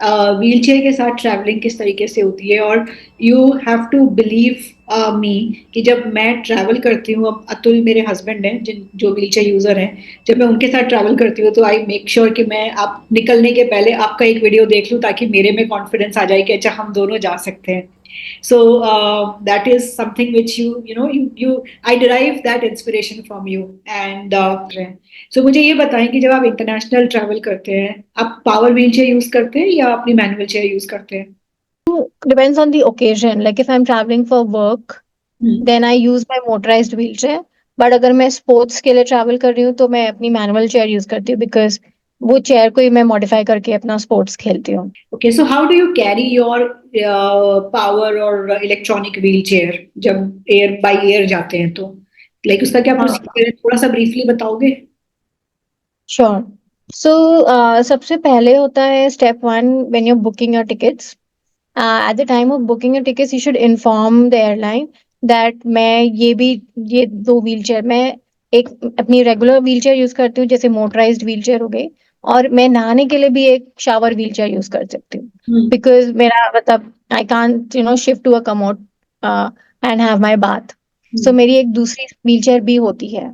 व्हीलचेयर के साथ ट्रैवलिंग किस तरीके से होती है. और you have to believe me कि जब मैं ट्रैवल करती हूँ, अब अतुल मेरे हस्बैंड हैं जिन जो व्हीलचेयर यूजर हैं, जब मैं उनके साथ ट्रैवल करती हूँ तो आई मेक श्योर कि मैं आप निकलने के पहले आपका एक वीडियो देख लूँ ताकि मेरे में कॉन्फिडेंस आ जाए कि अच्छा हम दोनों जा सकते हैं. So that is something which you I derive that inspiration from you. And so मुझे ये बताएं कि जब आप इंटरनेशनल ट्रैवल करते हैं आप पावर व्हील चेयर यूज करते हैं या अपनी मैनुअल चेयर यूज करते हैं? Depends on the occasion. Like if I'm traveling for work, then I use my motorized wheelchair. But अगर मैं स्पोर्ट्स के लिए ट्रैवल कर रही हूँ तो मैं अपनी मैनुअल चेयर यूज करती हूँ बिकॉज वो चेयर को ही मैं मॉडिफाई करके अपना स्पोर्ट्स खेलती हूँ. Okay, so how do you carry your power और इलेक्ट्रॉनिक व्हील चेयर जब एयर बाय एयर जाते हैं तो लाइक उसका क्या प्रोसीजर है, थोड़ा सा ब्रीफली बताओगे? श्योर. सो सबसे पहले होता है step 1 when you booking your tickets. At the time of booking your tickets, you should inform the airline that मैं ये दो व्हीलचेयर मैं एक अपनी रेगुलर व्हीलचेयर यूज करती हूँ जैसे मोटराइज्ड व्हीलचेयर हो गई, और मैं नहाने के लिए भी एक शावर व्हीलचेयर यूज कर सकती हूँ बिकॉज मेरा मतलब I can't shift to a commode and have my bath. So मेरी एक दूसरी व्हीलचेयर भी होती है.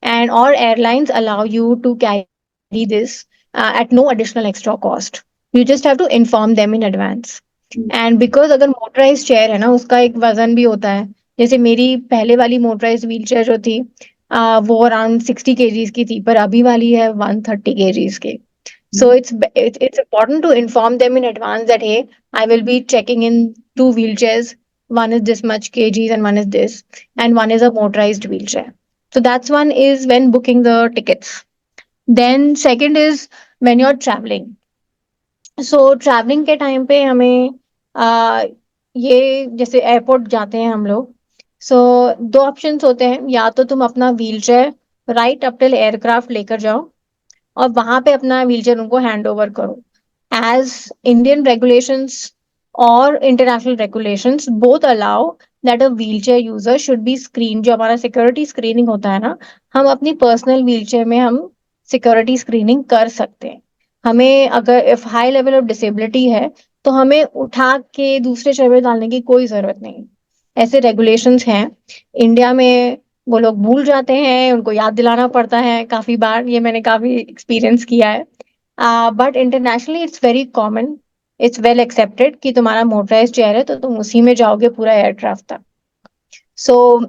एंड और airlines allow you to carry this at no additional extra cost. You just have to inform them in advance. And because अगर मोटराइज चेयर है ना उसका एक वजन भी होता है. जैसे मेरी पहले वाली मोटराइज व्हील चेयर जो थी वो अराउंड 60 kgs की थी, पर अभी वाली है 130 kgs की. So it's important to inform them in advance that hey, I will be checking in 2 wheelchairs. One is this much kgs and one is this, and one is a motorized wheelchair. So that's one is when booking the tickets. Then second is when you're traveling. So travelling के टाइम पे हमें ये जैसे एयरपोर्ट जाते हैं हम लोग. सो दो ऑप्शंस होते हैं. या तो तुम अपना wheelchair right up till aircraft लेकर जाओ और वहां पे अपना व्हीलचेयर उनको हैंड ओवर करो. एज इंडियन रेगुलेशंस और international regulations both allow that a wheelchair user should be screen. जो हमारा सिक्योरिटी स्क्रीनिंग होता है ना, हम अपनी पर्सनल व्हीलचेयर में हम सिक्योरिटी स्क्रीनिंग कर सकते हैं. हमें अगर if high level of disability है तो हमें उठा के दूसरे चेयर में डालने की कोई जरूरत नहीं. ऐसे रेगुलेशंस हैं. इंडिया में वो लोग भूल जाते हैं, उनको याद दिलाना पड़ता है काफी बार. ये मैंने काफी एक्सपीरियंस किया है. But internationally it's very common, it's well accepted कि तुम्हारा मोटराइज चेयर है तो तुम उसी में जाओगे पूरा एयरक्राफ्ट तक. सो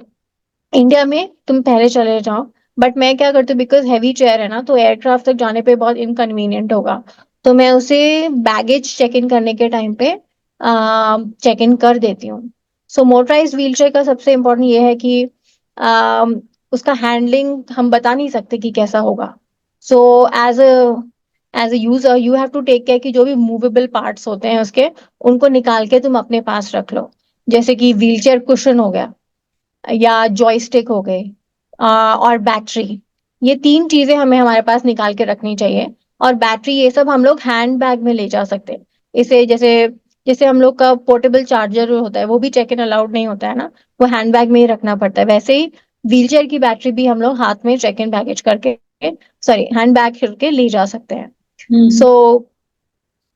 इंडिया में तुम पहले चले जाओ, बट मैं क्या करती हूँ, बिकॉज हैवी चेयर है ना, तो एयरक्राफ्ट तक जाने पे बहुत इनकन्वीनियंट होगा, तो मैं उसे बैगेज चेक इन करने के टाइम पे चेक इन कर देती हूँ। सो मोटराइज व्हीलचेयर का सबसे इम्पोर्टेंट ये है कि अ, उसका हैंडलिंग हम बता नहीं सकते कि कैसा होगा। So as as a user you have to take care कि जो भी मूवेबल पार्ट्स होते हैं उसके, उनको निकाल के तुम अपने पास रख लो। जैसे कि व्हीलचेयर कुशन हो गया, या जॉयस्टिक हो गए, और बैटरी, ये तीन चीजें हमें हमारे पास निकाल के रखनी चाहिए। और बैटरी ये सब हम लोग हैंड बैग में ले जा सकते हैं। इसे जैसे जैसे हम लोग का पोर्टेबल चार्जर होता है वो भी चेक इन अलाउड नहीं होता है ना, वो हैंड बैग में ही रखना पड़ता है, वैसे ही व्हीलचेयर की बैटरी भी हम लोग हाथ में चेक इन बैगेज करके, सॉरी हैंड बैग करके ले जा सकते हैं। हम्म। सो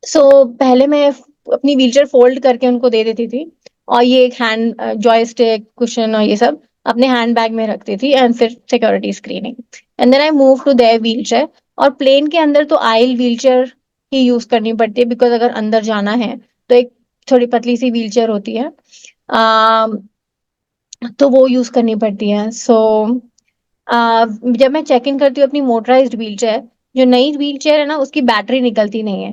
सो पहले मैं अपनी व्हीलचेयर फोल्ड करके उनको दे देती थी, और ये एक हैंड जॉयस्टिक कुशन और ये सब अपने हैंड बैग में रखती थी, एंड फिर security screening, and then I move to their wheelchair. और प्लेन के अंदर तो आइल व्हीलचेयर ही यूज करनी पड़ती है, बिकॉज अगर अंदर जाना है तो एक थोड़ी पतली सी व्हीलचेयर होती है, तो वो यूज करनी पड़ती है। सो जब मैं चेक इन करती हूँ अपनी मोटराइज्ड व्हीलचेयर, जो नई व्हीलचेयर है ना उसकी बैटरी निकलती नहीं है,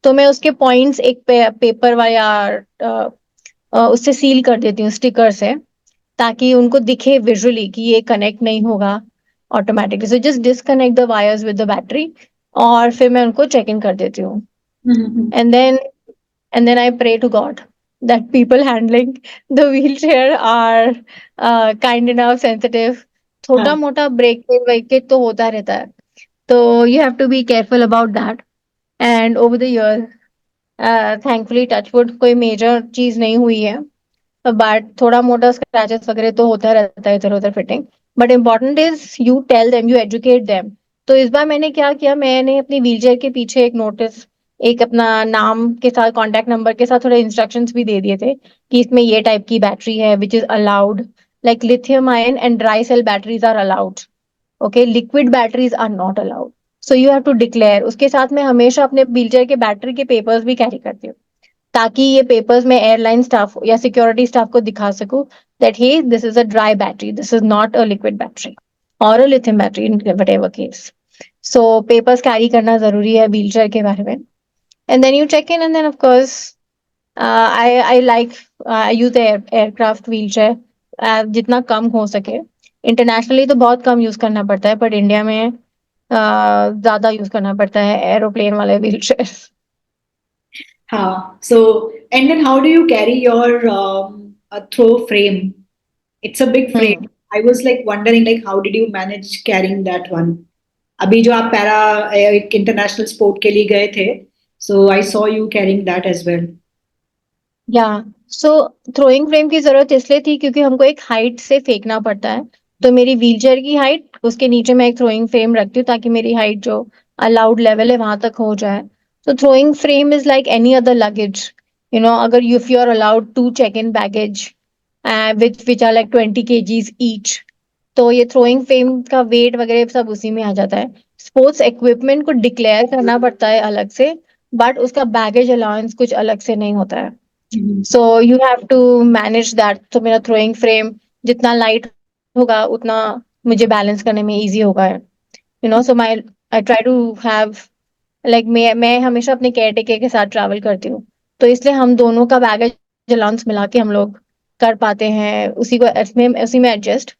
तो मैं उसके पॉइंट्स एक पेपर वाला उससे सील कर देती हूँ स्टिकर से, ताकि उनको दिखे विजुअली कि ये कनेक्ट नहीं होगा automatically. So just disconnect the wires with the battery, और फिर मैं उनको चेक इन कर देती हूँ। Hmm. And then I pray to God that people handling the wheelchair are kind enough, sensitive. छोटा हाँ। मोटा ब्रेक वेकेट तो होता रहता है, तो you have to be careful about that. And over the years, thankfully touchwood कोई मेजर चीज नहीं हुई है, बट थोड़ा मोटा स्क्रैचेस वगैरह तो होता रहता है इधर उधर fitting. But important is you tell them, you educate them. तो इस बार मैंने क्या किया, मैंने अपनी व्हीलचेयर के पीछे एक नोटिस, एक अपना नाम के साथ कॉन्टेक्ट नंबर के साथ थोड़े इंस्ट्रक्शंस भी दे दिए थे कि इसमें ये टाइप की बैटरी है which is allowed, like lithium ion and dry cell batteries are allowed, okay, liquid batteries are not allowed. So you have to declare. उसके साथ मैं हमेशा अपने व्हीलचेयर के बैटरी के पेपर्स भी कैरी करती हूँ, ताकि ये पेपर्स में एयरलाइन स्टाफ या सिक्योरिटी स्टाफ को दिखा सकूं that hey this is a dry battery, this is not a liquid battery और a lithium battery in whatever case. So papers carry करना जरूरी है व्हीलचेयर के बारे में। And then you check in, and then of course I like I use aircraft wheelchair जितना कम हो सके। इंटरनेशनली तो बहुत कम यूज करना पड़ता है, बट इंडिया में ज्यादा यूज करना पड़ता है एरोप्लेन वाले व्हीलचेयर। हाँ, so and then how do you carry your a throw frame? It's a big frame. Hmm. I was like wondering like how did you manage carrying that one? अभी जो आप पैरा एक इंटरनेशनल स्पोर्ट के लिए गए थे, so I saw you carrying that as well. या सो थ्रोइंग फ्रेम की जरूरत इसलिए थी क्योंकि हमको एक हाइट से फेंकना पड़ता है, तो मेरी व्हीलचेयर की हाइट उसके नीचे मैं एक थ्रोइंग फ्रेम रखती हूँ ताकि मेरी हाइट जो अलाउड लेवल है वहां तक हो जाए। तो throwing frame is like any other luggage, you know, अगर you if you are allowed to check in baggage which are like 20 kgs each, तो ये थ्रोइंग फ्रेम का वेट वगैरह सब उसी में आ जाता है। स्पोर्ट्स इक्विपमेंट को डिक्लेयर करना पड़ता है अलग से, बट उसका बैगेज अलाउंस कुछ अलग से नहीं होता है। Mhm. So you have to manage that. तो मेरा थ्रोइंग फ्रेम जितना लाइट होगा उतना मुझे बैलेंस करने में इजी होगा, you know. So my I try to have like मैं हमेशा अपने केयर टेकर के साथ ट्रैवल करती हूँ, तो इसलिए हम दोनों का बैगेज अलाउंस मिला के हम लोग कर पाते हैं उसी को उसी में adjust.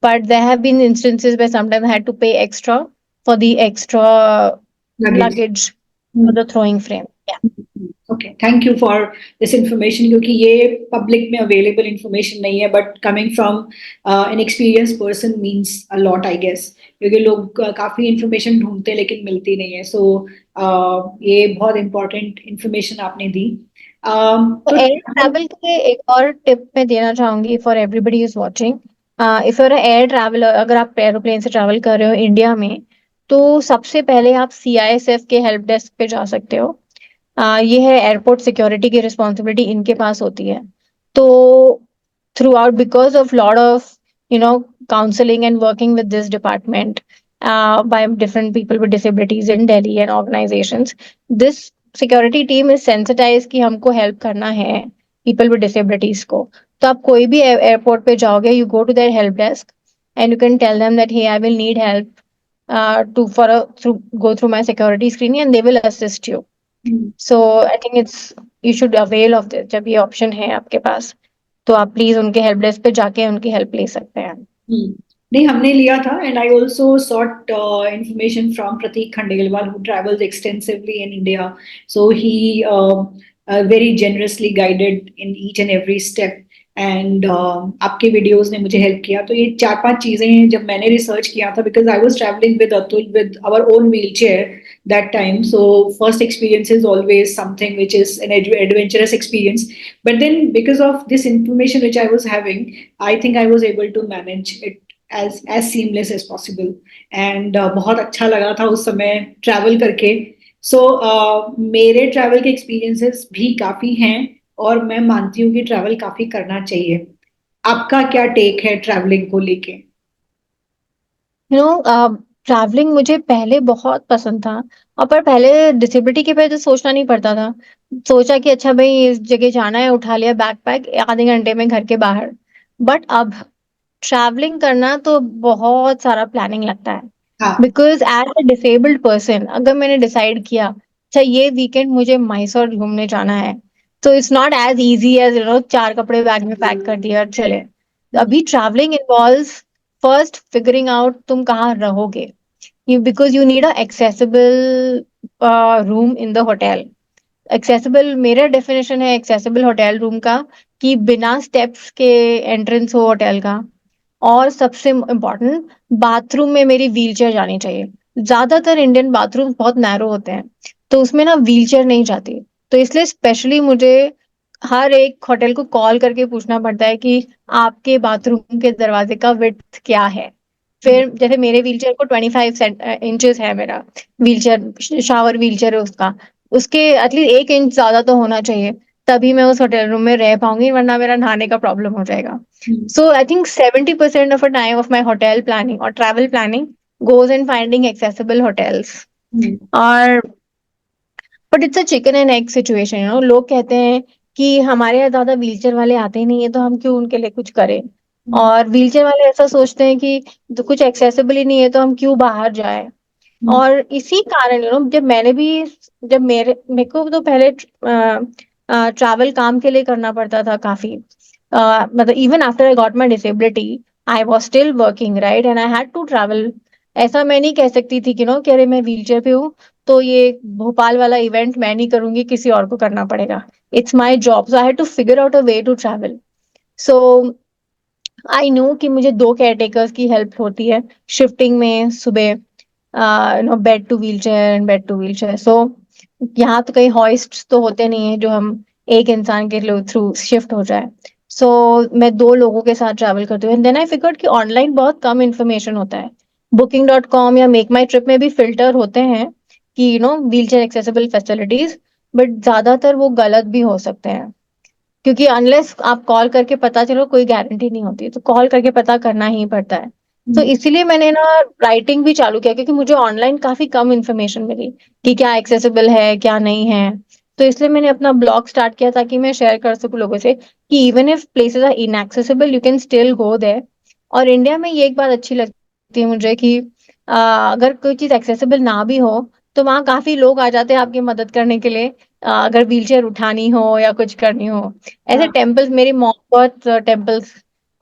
But there have been instances where sometimes I had to pay extra for the extra Luggage. luggage for the throwing frame. Yeah. Okay, thank you for this information, क्योंकि ये पब्लिक में अवेलेबल इंफॉर्मेशन नहीं है, but coming from an experience person means a lot I guess, क्योंकि लोग काफी इंफॉर्मेशन ढूंढते हैं लेकिन मिलती नहीं है। सो ये बहुत इंपॉर्टेंट इंफॉर्मेशन आपने दी। तो तो एयर ट्रैवल के लिए एक और टिप मैं देना चाहूंगी for everybody is watching. If you're air traveller, अगर आप एरोप्लेन से ट्रैवल कर रहे हो इंडिया में, तो सबसे पहले आप CISF के हेल्प डेस्क पे जा सकते हो। ये है एयरपोर्ट सिक्योरिटी की रिस्पॉन्सिबिलिटी इनके पास होती है। तो through out because of lot of you know counselling and working with this department by different people with disabilities in Delhi and organizations, this security team is sensitise कि हमको हेल्प करना है पीपल विद डिसेबिलिटीज को। तो आप कोई भी एयरपोर्ट पे जाओगे, you go to their help desk, and you can tell them that, hey, I will need help to for a through go through my security screening, and they will assist you. Hmm, So I think it's you should avail of this. जब ये option है आपके पास, तो आप प्लीज उनके हेल्प डेस्क पे जाके उनकी हेल्प ले सकते हैं. हम्म. नहीं, हमने लिया था, and I also sought information from Pratik Khandelwal who travels extensively in India. So he very generously guided in each and every step, and आपके वीडियोस ने मुझे हेल्प किया. तो ये 4-5 चीजें हैं जब मैंने रिसर्च किया था, because I was travelling with Atul with our own wheel chair that time. So first experience is always something which is an adventurous experience, but then because of this information which I was having, I think I was able to manage it as seamless as possible. And बहुत अच्छा लगा था उस समय ट्रैवल करके. सो मेरे ट्रैवल के एक्सपीरियंसेस भी काफी हैं, और मैं मानती हूँ कि ट्रैवल काफी करना चाहिए. आपका क्या टेक है ट्रैवलिंग को लेके? यू नो, ट्रैवलिंग मुझे पहले बहुत पसंद था, और पर पहले डिसेबिलिटी की वजह से सोचना नहीं पड़ता था. सोचा कि अच्छा भाई इस जगह जाना है, उठा लिया बैकपैक, आधे घंटे में घर के बाहर. बट अब ट्रैवलिंग करना तो बहुत सारा प्लानिंग लगता है. हाँ. Because as a disabled person, अगर मैंने डिसाइड किया अच्छा ये वीकेंड मुझे मैसूर घूमने जाना है, तो it's not as easy as 4 कपड़े बैग में पैक कर दिए और चले. अभी travelling involves first figuring out तुम कहाँ रहोगे, because you need a accessible room in the hotel. Accessible, मेरा डेफिनेशन है एक्सेसिबल होटल रूम का कि बिना स्टेप्स के एंट्रेंस हो होटल का. और सबसे इम्पोर्टेंट, बाथरूम में मेरी व्हीलचेयर जानी चाहिए. ज्यादातर इंडियन बाथरूम बहुत नैरो होते हैं, तो उसमें ना व्हीलचेयर नहीं जाती. तो इसलिए स्पेशली मुझे हर एक होटल को कॉल करके पूछना पड़ता है कि आपके बाथरूम के दरवाजे का विड्थ क्या है. फिर जैसे मेरे व्हीलचेयर को 25 इंचेस है मेरा व्हीलचेयर, शावर व्हीलचेयर है उसका, उसके एटलीस्ट 1 इंच ज्यादा तो होना चाहिए, तभी मैं उस होटल रूम में रह पाऊंगी, वरना मेरा नहाने का प्रॉब्लम हो जाएगा. हम्म, So I think 70% of a time of my hotel planning or travel planning goes in finding accessible hotels. हम्म, और but it's a chicken and egg situation. लोग कहते हैं कि हमारे यहाँ ज्यादा व्हीलचेयर वाले आते ही नहीं है, तो हम क्यों उनके लिए कुछ करें. हम्म, और व्हीलचेयर वाले ऐसा सोचते हैं कि तो कुछ एक्सेसिबल ही नहीं है, तो हम क्यों बाहर जाए. हम्म, और इसी कारण जब मैंने भी, जब मेरे को तो पहले ट्रैवल काम के लिए करना पड़ता था काफी. मतलब even after I got my disability, I was still working right, and I had to travel. ऐसा मैं नहीं कह सकती थी कि कि अरे मैं व्हीलचेयर पे हूँ, तो ये भोपाल वाला इवेंट मैं नहीं करूंगी, किसी और को करना पड़ेगा. It's my job, so I had to figure out a way to travel. So I know कि मुझे 2 केयरटेकर्स की हेल्प होती है शिफ्टिंग में. सुबह bed to wheel chair and bed to wheel chair. So यहाँ तो कहीं हॉइस्ट तो होते नहीं है जो हम एक इंसान के थ्रू शिफ्ट हो जाए. सो मैं 2 लोगों के साथ ट्रैवल करती हूँ. एंड देन आई फिगर्ड कि ऑनलाइन बहुत कम इंफॉर्मेशन होता है. Booking.com या मेक माई ट्रिप में भी फिल्टर होते हैं कि wheel chair accessible facilities, but ज्यादातर वो गलत भी हो सकते हैं. क्योंकि अनलेस आप कॉल करके पता चलो, कोई गारंटी नहीं होती, तो कॉल करके पता करना ही पड़ता है. तो हम्म, इसीलिए मैंने ना राइटिंग भी चालू किया, क्योंकि मुझे ऑनलाइन काफी कम इन्फॉर्मेशन मिली कि क्या एक्सेसिबल है क्या नहीं है. तो इसलिए मैंने अपना ब्लॉग स्टार्ट किया ताकि मैं शेयर कर सकूं लोगों से कि even if places are inaccessible you can still go there. और इंडिया में ये एक बात अच्छी लगती है मुझे कि अगर कोई चीज एक्सेसिबल ना भी हो, तो वहाँ काफी लोग आ जाते हैं आपकी मदद करने के लिए. अगर व्हीलचेयर उठानी हो या कुछ करनी हो. ऐसे हाँ, टेम्पल्स, मेरी मॉम बहुत टेम्पल्स,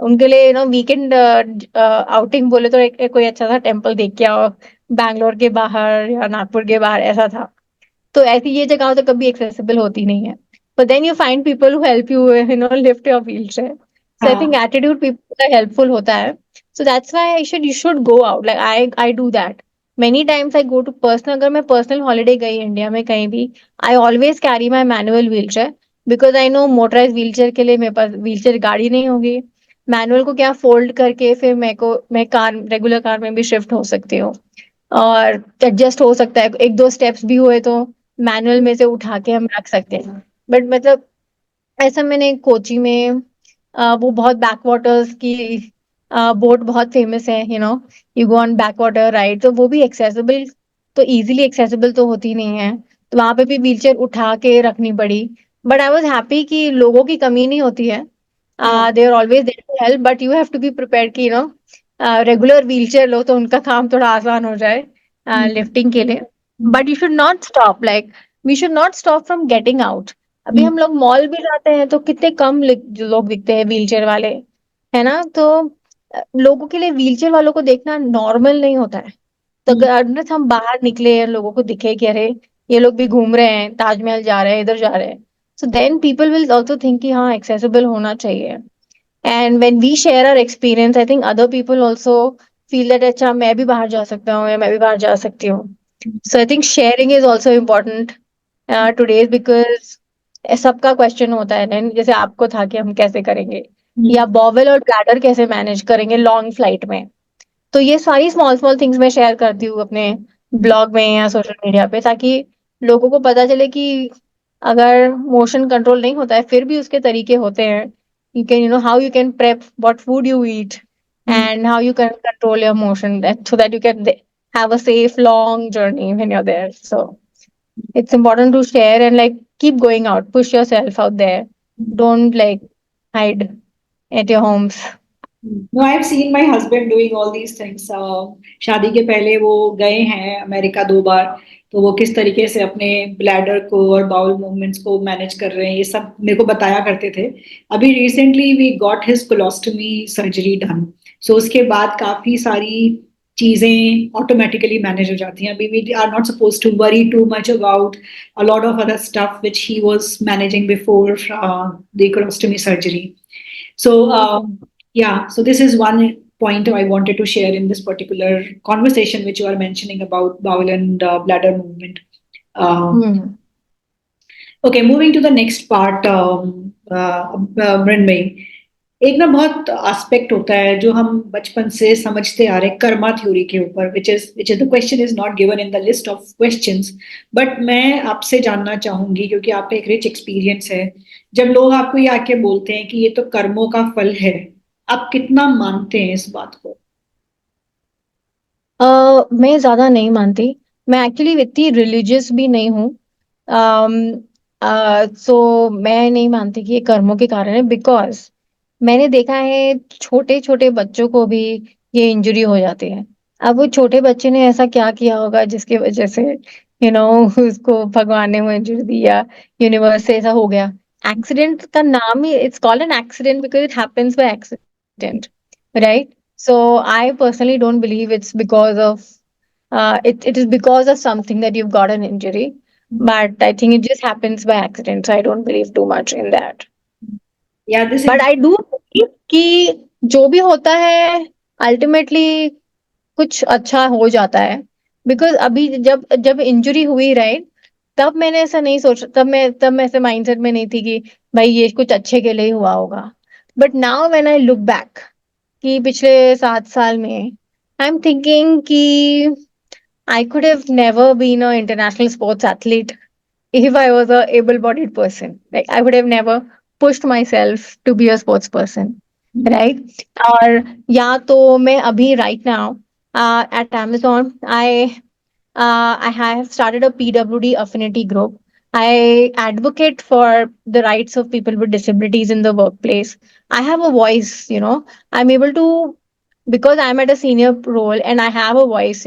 उनके लिए वीकेंड आउटिंग बोले तो कोई अच्छा सा टेम्पल देख के आओ, बैंगलोर के बाहर या नागपुर के बाहर, ऐसा था. तो ऐसी ये जगह तो कभी एक्सेसिबल होती नहीं है. But then you find people who help you lift your wheel chair. So I think हाँ, एटीट्यूड पीपल का हेल्पफुल होता है. So that's why I should you should go out, like I do that many times. I go to personal, अगर मैं पर्सनल हॉलीडे गई इंडिया में कहीं भी, I always carry my manual wheel chair. Because I know motorise wheel chair के लिए मेरे पास व्हील चेयर गाड़ी नहीं होगी. मैनुअल को क्या फोल्ड करके फिर मैं कार, रेगुलर कार में भी शिफ्ट हो सकती हूँ, और एडजस्ट हो सकता है. 1-2 स्टेप्स भी हुए तो मैनुअल में से उठा के हम रख सकते हैं. बट मतलब ऐसा मैंने कोची में वो बहुत बैक वाटर्स की बोट बहुत फेमस है, you go on back water ride, तो वो भी एक्सेसिबल, तो इजीली एक्सेसिबल तो होती नहीं है. तो वहां पे भी व्हीलचेयर उठा के रखनी पड़ी. बट आई वॉज हैप्पी कि लोगों की कमी नहीं होती है. हाँ, they are always there to help, but you have to be prepared कि रेगुलर व्हीलचेयर लो तो उनका काम थोड़ा आसान हो जाए लिफ्टिंग के लिए. But you should not stop, like we should not stop from getting out. अभी हम लोग मॉल भी जाते हैं तो कितने कम जो लोग दिखते हैं व्हीलचेयर वाले, है ना. तो लोगों के लिए व्हीलचेयर वालों को देखना नॉर्मल नहीं होता है. तो अगर हम बाहर निकले और लोगों को दिखे कि अरे ये लोग भी घूम रहे हैं, ताजमहल जा रहे हैं, इधर जा रहे हैं, so then people will also think कि हाँ एक्सेसिबल होना चाहिए. And when we share our experience, I think other people also feel that अच्छा मैं भी बाहर जा सकता हूँ या मैं भी बाहर जा सकती हूँ. So I think sharing is also important today, because सबका क्वेश्चन होता है ना, जैसे आपको था कि हम कैसे करेंगे या बॉवेल और ब्लैडर कैसे मैनेज करेंगे लॉन्ग फ्लाइट में. तो ये सारी स्मॉल स्मॉल थिंग्स मैं शेयर करती हूँ अपने ब्लॉग में या सोशल मीडिया पे, ताकि लोगों को पता चले कि अगर मोशन कंट्रोल नहीं होता है फिर भी उसके तरीके होते हैं. You can how you can prep what food you eat and how you can control your motion so that you can have a safe long journey when you're there. So it's important to share and like keep going out, push yourself out there. Don't like hide at your homes. No, I've seen my husband doing all these things. शादी के पहले वो गए हैं अमेरिका 2 बार. तो वो किस तरीके से अपने ब्लैडर को और बाउल मूवमेंट्स को मैनेज कर रहे हैं ये सब मेरे को बताया करते थे. अभी recently we got his colostomy surgery done. So उसके बाद काफी सारी चीजें ऑटोमेटिकली मैनेज हो जाती हैं. अभी we are not suppose to worry too much about a lot of other stuff which he was managing before the colostomy surgery. So, yeah, so this is one point I wanted to share in this particular conversation, which you are mentioning about bowel and bladder movement. Okay, moving to the next part, Mrinmayi. एक ना बहुत एस्पेक्ट होता है जो हम बचपन से समझते आ रहे हैं कर्मा थ्योरी के ऊपर, which is the question is not given in the list of questions, but मैं आपसे जानना चाहूंगी क्योंकि आपका एक रिच एक्सपीरियंस है. जब लोग आपको ये आके बोलते हैं कि ये तो कर्मों का फल है, आप कितना मानते हैं इस बात को? मैं ज्यादा नहीं मानती. मैं एक्चुअली इतनी रिलीजियस भी नहीं हूँ. सो मैं नहीं मानती कि ये कर्मों के कारण है, बिकॉज मैंने देखा है छोटे छोटे बच्चों को भी ये इंजरी हो जाती है. अब वो छोटे बच्चे ने ऐसा क्या किया होगा जिसकी वजह से उसको भगवान ने वो इंजरी दी या यूनिवर्स से ऐसा हो गया. एक्सीडेंट का नाम ही it's called an accident because it happens by accident, right. So I personally don't believe it's because of it is because of something that you've got an injury, but I think it just happens by accident. So I don't believe too much in that. Yeah, this But is. I do believe कि जो भी होता है ultimately कुछ अच्छा हो जाता है. Because अभी जब जब इंजुरी हुई, राइट, तब मैंने ऐसा नहीं सोचा. तब मैं ऐसे माइंडसेट में नहीं थी कि भाई ये कुछ अच्छे के लिए ही हुआ होगा. But now when I look back कि पिछले 7 साल में आई एम थिंकिंग कि I could have never been a international sports athlete if I was a able-bodied person. Like I would have never pushed myself to be a sports person, right? और या तो मैं अभी right now at Amazon I have started a PWD affinity group. I advocate for the rights of people with disabilities in the workplace. I have a voice, I'm able to, because I'm at a senior role and I have a voice.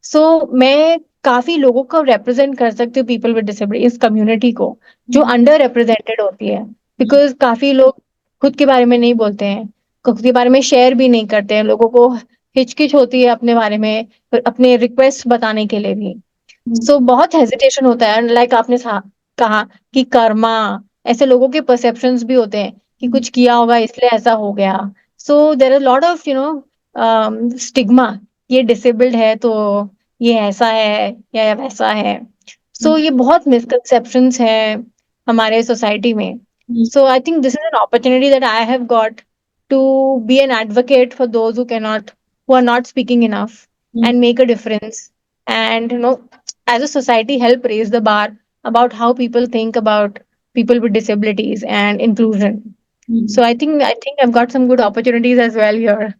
So मैं काफी लोगों को represent कर सकती हूँ, people with disability इस community को जो under represented होती है. Because काफी लोग खुद के बारे में नहीं बोलते हैं, खुद के बारे में शेयर भी नहीं करते हैं. लोगों को हिचकिच होती है अपने बारे में, अपने रिक्वेस्ट बताने के लिए भी. सो बहुत हेजिटेशन होता है. लाइक आपने कहा कि कर्मा, ऐसे लोगों के परसेप्शंस भी होते हैं कि कुछ किया होगा इसलिए ऐसा हो गया. So there are lot of stigma. ये डिसेबल्ड है तो ये ऐसा है या वैसा है. सो ये बहुत मिसकंसेप्शंस है हमारे सोसाइटी में. So I think this is an opportunity that I have got to be an advocate for those who are not speaking enough and make a difference, and as a society help raise the bar about how people think about people with disabilities and inclusion. So I think I've got some good opportunities as well here.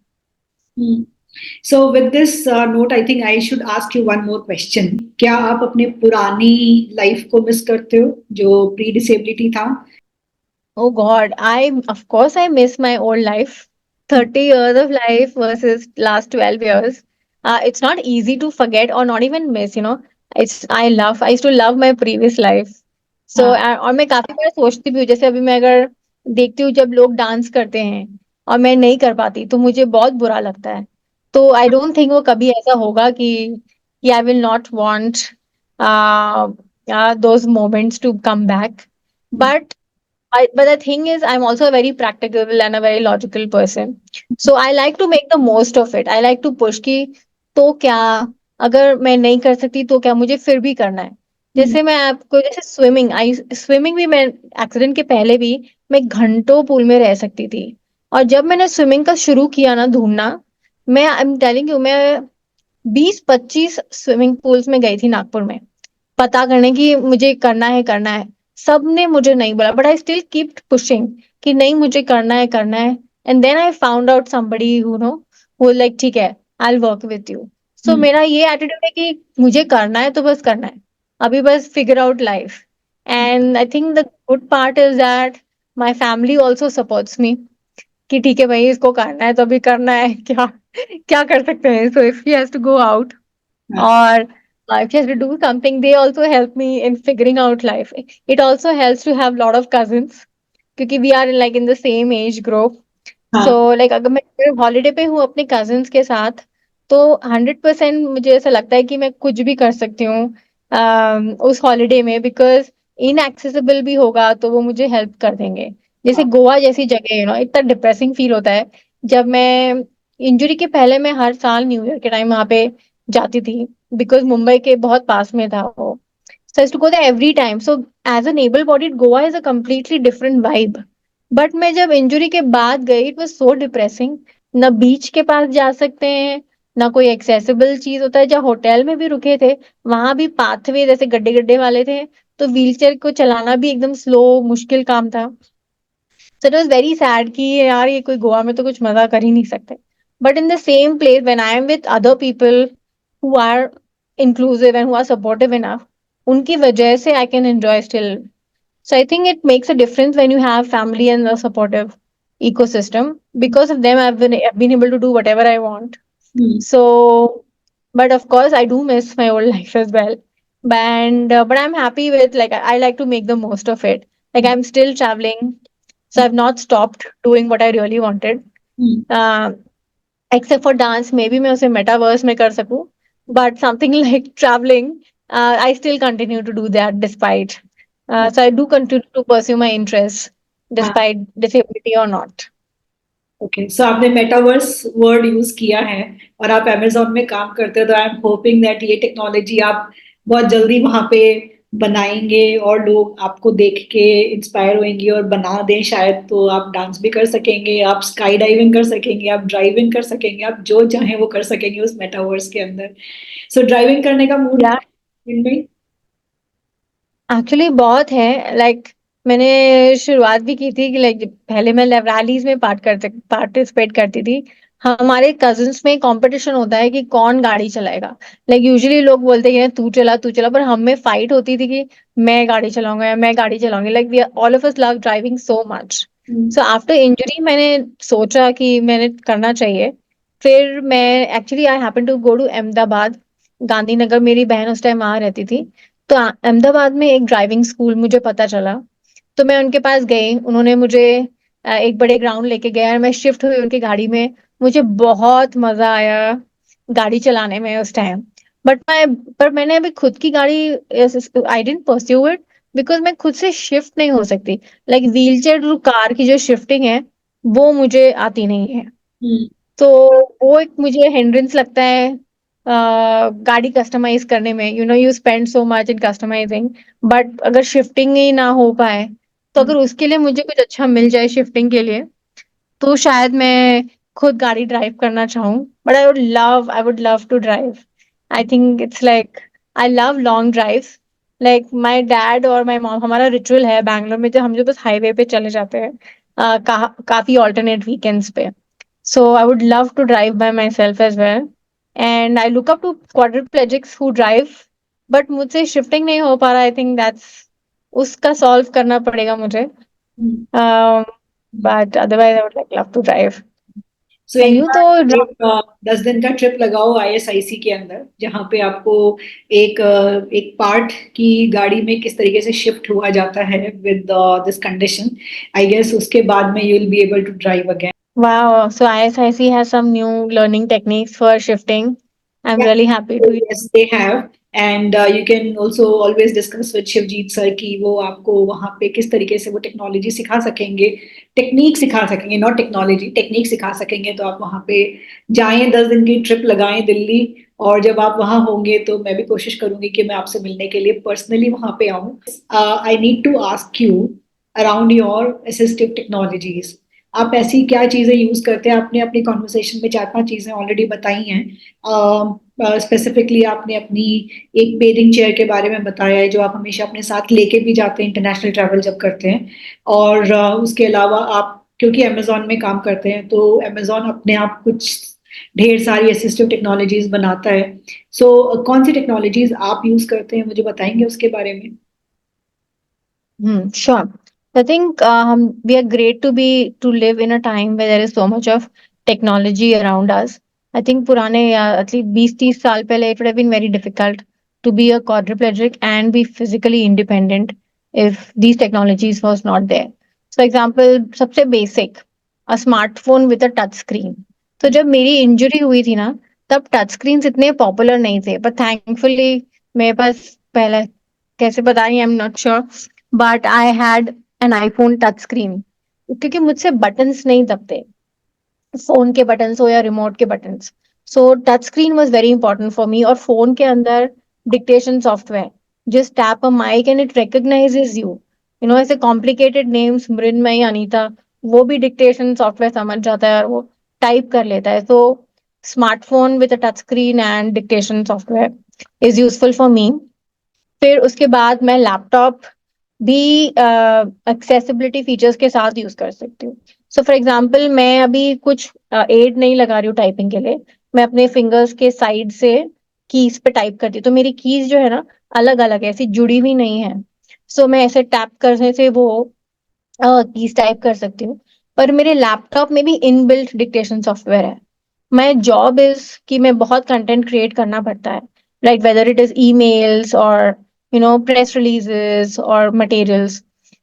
So with this note, I think I should ask you one more question. क्या आप अपने पुरानी लाइफ को मिस करते हो जो प्री डिसेबिलिटी था? Oh God, of course I miss my old life. 30 years of life versus last 12 years. It's not easy to forget or not even miss, you know. I used to love my previous life. So, हाँ और मैं काफ़ी बार सोचती भी हूँ, जैसे अभी मैं अगर देखती हूँ जब लोग डांस करते हैं और मैं नहीं कर पाती, तो मुझे बहुत बुरा लगता है। तो आई डोंट थिंक वो कभी ऐसा होगा कि I will not want those moments to come back. But but the thing is, I'm also a very practical and a very logical person. So I like to make the most of it. I like to push कि तो क्या, अगर मैं नहीं कर सकती तो क्या, मुझे फिर भी करना है। जैसे मैं आपको, जैसे स्विमिंग भी मैं एक्सीडेंट के पहले भी मैं घंटों पूल में रह सकती थी। और जब मैंने स्विमिंग का शुरू किया ना ढूंढना, मैं आई एम टेलिंग यू, मैं 20-25 स्विमिंग पूल्स में गई थी नागपुर में, पता करने की मुझे करना है। सबने मुझे नहीं बोला, but I still keep pushing कि नहीं, मुझे करना है। And then I found out somebody who no, who like ठीक है, I will work with you. So मेरा ये एटीट्यूड है कि मुझे करना है तो बस करना है, अभी बस figure out life. And I think the good part is that my family also supports me कि ठीक है भाई, इसको करना है तो अभी करना है, क्या क्या कर सकते हैं। So if he has to go out or if she has to do something, they also help me in figuring out life. It also helps to have a lot of cousins क्योंकि we are like in the same age group. So हाँ like अगर मैं हॉलीडे पे हूँ अपने कजिन्स के साथ, तो 100% मुझे ऐसा लगता है कि मैं कुछ भी कर सकती हूँ उस हॉलीडे में, बिकॉज इनएक्सेसिबल भी होगा तो वो मुझे हेल्प कर देंगे। जैसे गोवा जैसी जगह, यू नो, इतना डिप्रेसिंग फील होता है। जब मैं इंजरी के पहले मैं हर साल न्यू ईयर के टाइम वहां पे जाती थी, बिकॉज मुंबई के बहुत पास में था वो। So I used to go there every time. So as an able-bodied, Goa is a completely different vibe. But मैं जब इंजरी के बाद गई, इट वाज सो डिप्रेसिंग। ना बीच के पास जा सकते हैं, ना कोई एक्सेसिबल चीज होता है। जहाँ होटल में भी रुके थे, वहां भी पाथवे जैसे गड्ढे गड्ढे वाले थे, तो व्हीलचेयर को चलाना भी एकदम स्लो मुश्किल काम था। So it was very sad कि यार ये कोई गोवा में तो कुछ मजा कर ही नहीं सकते। But in the same place when I am with other people who are inclusive and who are supportive enough, उनकी वजह से I can enjoy still. So I think it makes a difference when you have family and a supportive ecosystem. Because of them, I've been able to do whatever I want. So, but of course, I do miss my old life as well. And but I'm happy with, like, I like to make the most of it. Like I'm still traveling, so I've not stopped doing what I really wanted. Uh, Except for dance, maybe मैं उसे metaverse में कर सकूं, but something like traveling, I still continue to do that despite. So I do continue to pursue my interests हाँ despite disability or not. Okay so आपने मेटावर्स वर्ड यूज किया है और आप अमेजोन में काम करते हो, तो आई एम होपिंग दैट ये टेक्नोलॉजी आप बहुत जल्दी वहां पे बनाएंगे और लोग आपको देख के इंस्पायर होंगे और बना दें शायद। तो आप डांस भी कर सकेंगे, आप स्काई डाइविंग कर सकेंगे, आप ड्राइविंग कर सकेंगे, आप जो चाहें वो कर सकेंगे उस मेटावर्स के अंदर। सो ड्राइविंग करने का मूड Yeah, है एक्चुअली बहुत है। लाइक मैंने शुरुआत भी की थी कि लाइक पहले मैं रैलीज में पार्टिसिपेट करती थी। हमारे कजिन्स में कंपटीशन होता है कि कौन गाड़ी चलाएगा। लाइक यूजुअली लोग बोलते हैं तू चला, पर हम में फाइट होती थी कि मैं गाड़ी चलाऊंगा या मैं गाड़ी चलाऊंगी। Like we all of us love driving so much. में। सो आफ्टर इंजरी मैंने सोचा कि मैंने करना चाहिए। फिर मैं actually I happen to go to Ahmedabad, Gandhinagar. मेरी बहन उस टाइम वहां रहती थी। तो अहमदाबाद में एक ड्राइविंग स्कूल मुझे पता चला, तो मैं उनके पास गई। उन्होंने मुझे एक बड़े ग्राउंड लेके गया और मैं शिफ्ट हुई उनकी गाड़ी में। मुझे बहुत मजा आया गाड़ी चलाने में उस टाइम। बट मैं पर मैंने अभी खुद की गाड़ी, आई डेंट परस्यू इट, बिकॉज मैं खुद से शिफ्ट नहीं हो सकती। लाइक व्हीलचेयर टू कार की जो शिफ्टिंग है, वो मुझे आती नहीं है। हम्म तो वो एक मुझे हिंड्रेंस लगता है गाड़ी कस्टमाइज करने में। You know, you spend so much in customising, but अगर शिफ्टिंग ही ना हो पाए, तो हम्म अगर उसके लिए मुझे कुछ अच्छा मिल जाए शिफ्टिंग के लिए, तो शायद मैं खुद गाड़ी ड्राइव करना चाहूँ। But I would love to drive. I think it's like I love long drive. Like my dad और माई मॉम, हमारा रिचुअल है बैंगलोर में, जब हम जो बस हाईवे पे चले जाते हैं काफी ऑल्टरनेट वीकेंड्स पे। So I would love to drive by myself as well. And I look up to quadriplegics who drive, but मुझसे shifting नहीं हो पा रहा। I think that's उसका solve करना पड़ेगा मुझे. हम्म Um, hmm. but otherwise I would like love to drive. So And एक you बार तो 10 दिन का ट्रिप लगाओ आईएसआईसी के अंदर, जहाँ पे आपको एक पार्ट की गाड़ी में किस तरीके से शिफ्ट हुआ जाता है with this condition, I guess उसके बाद में you will be able to drive again. wow, so ISIC has some new learning techniques for shifting. I'm Yeah, really happy to. yes, they have. And you can also always discuss with Shivjit sir कि वो आपको वहाँ पे किस तरीके से वो टेक्नोलॉजी सिखा सकेंगे, टेक्निक सिखा सकेंगे, नॉट टेक्नोलॉजी, टेक्निक सिखा सकेंगे. तो आप वहाँ पे जाएं, 10 दिन की ट्रिप लगाएं दिल्ली. और जब आप वहाँ होंगे तो मैं भी कोशिश करूंगी कि मैं आपसे मिलने के लिए पर्सनली वहाँ पे आऊँ. I need to ask you around your assistive technologies. आप ऐसी क्या चीजें यूज करते हैं? आपने अपनी कॉन्वर्सेशन में 4-5 चीजें ऑलरेडी बताई हैं. स्पेसिफिकली आपने अपनी एक बेडिंग चेयर के बारे में बताया है जो आप हमेशा अपने साथ लेके भी जाते हैं इंटरनेशनल ट्रैवल जब करते हैं. और उसके अलावा आप क्योंकि अमेजोन में काम करते हैं तो अमेजोन अपने आप कुछ ढेर सारी असिस्टिव टेक्नोलॉजीज बनाता है. सो कौन सी टेक्नोलॉजीज आप यूज करते हैं, मुझे बताएंगे उसके बारे में? Sure. I think we are great to live in a time where there is so much of technology around us. I think पुराने या at least 20-30 साल पहले it would have been very difficult to be a quadriplegic and be physically independent if these technologies was not there. So example सबसे basic a smartphone with a touch screen. तो जब मेरी इंजरी हुई थी ना तब टच स्क्रीन इतने पॉपुलर नहीं थे, पर थैंकफुली मेरे पास पहले कैसे पता नहीं, आई am not sure, but I had an iPhone touch screen क्योंकि मुझसे बटन्स नहीं दबते, फोन के बटन्स हो या रिमोट के buttons. So touch screen was very important for me. और फोन के अंदर dictation software, just tap a mic and it recognises you. You know ऐसे कॉम्प्लिकेटेड नेम्स मृन्मयी अनीता, वो भी डिक्टेशन सॉफ्टवेयर समझ जाता है और वो टाइप कर लेता है. तो smartphone with a touch screen and dictation software is useful for मी. फिर उसके बाद मैं लैपटॉप भी एक्सेसिबिलिटी फीचर्स के साथ यूज कर सकती हूँ. सो फॉर एग्जांपल मैं अभी कुछ एड नहीं लगा रही हूँ टाइपिंग के लिए, मैं अपने फिंगर्स के साइड से कीज पे टाइप करती हूँ. तो मेरी कीज जो है ना अलग अलग है, ऐसी जुड़ी हुई नहीं है. सो मैं ऐसे टैप करने से वो कीज टाइप कर सकती हूँ. पर मेरे लैपटॉप में भी इनबिल्ट डिक्टेशन सॉफ्टवेयर है. माय जॉब इज कि मैं बहुत कंटेंट क्रिएट करना पड़ता है, like whether it is emails और press releases or materials.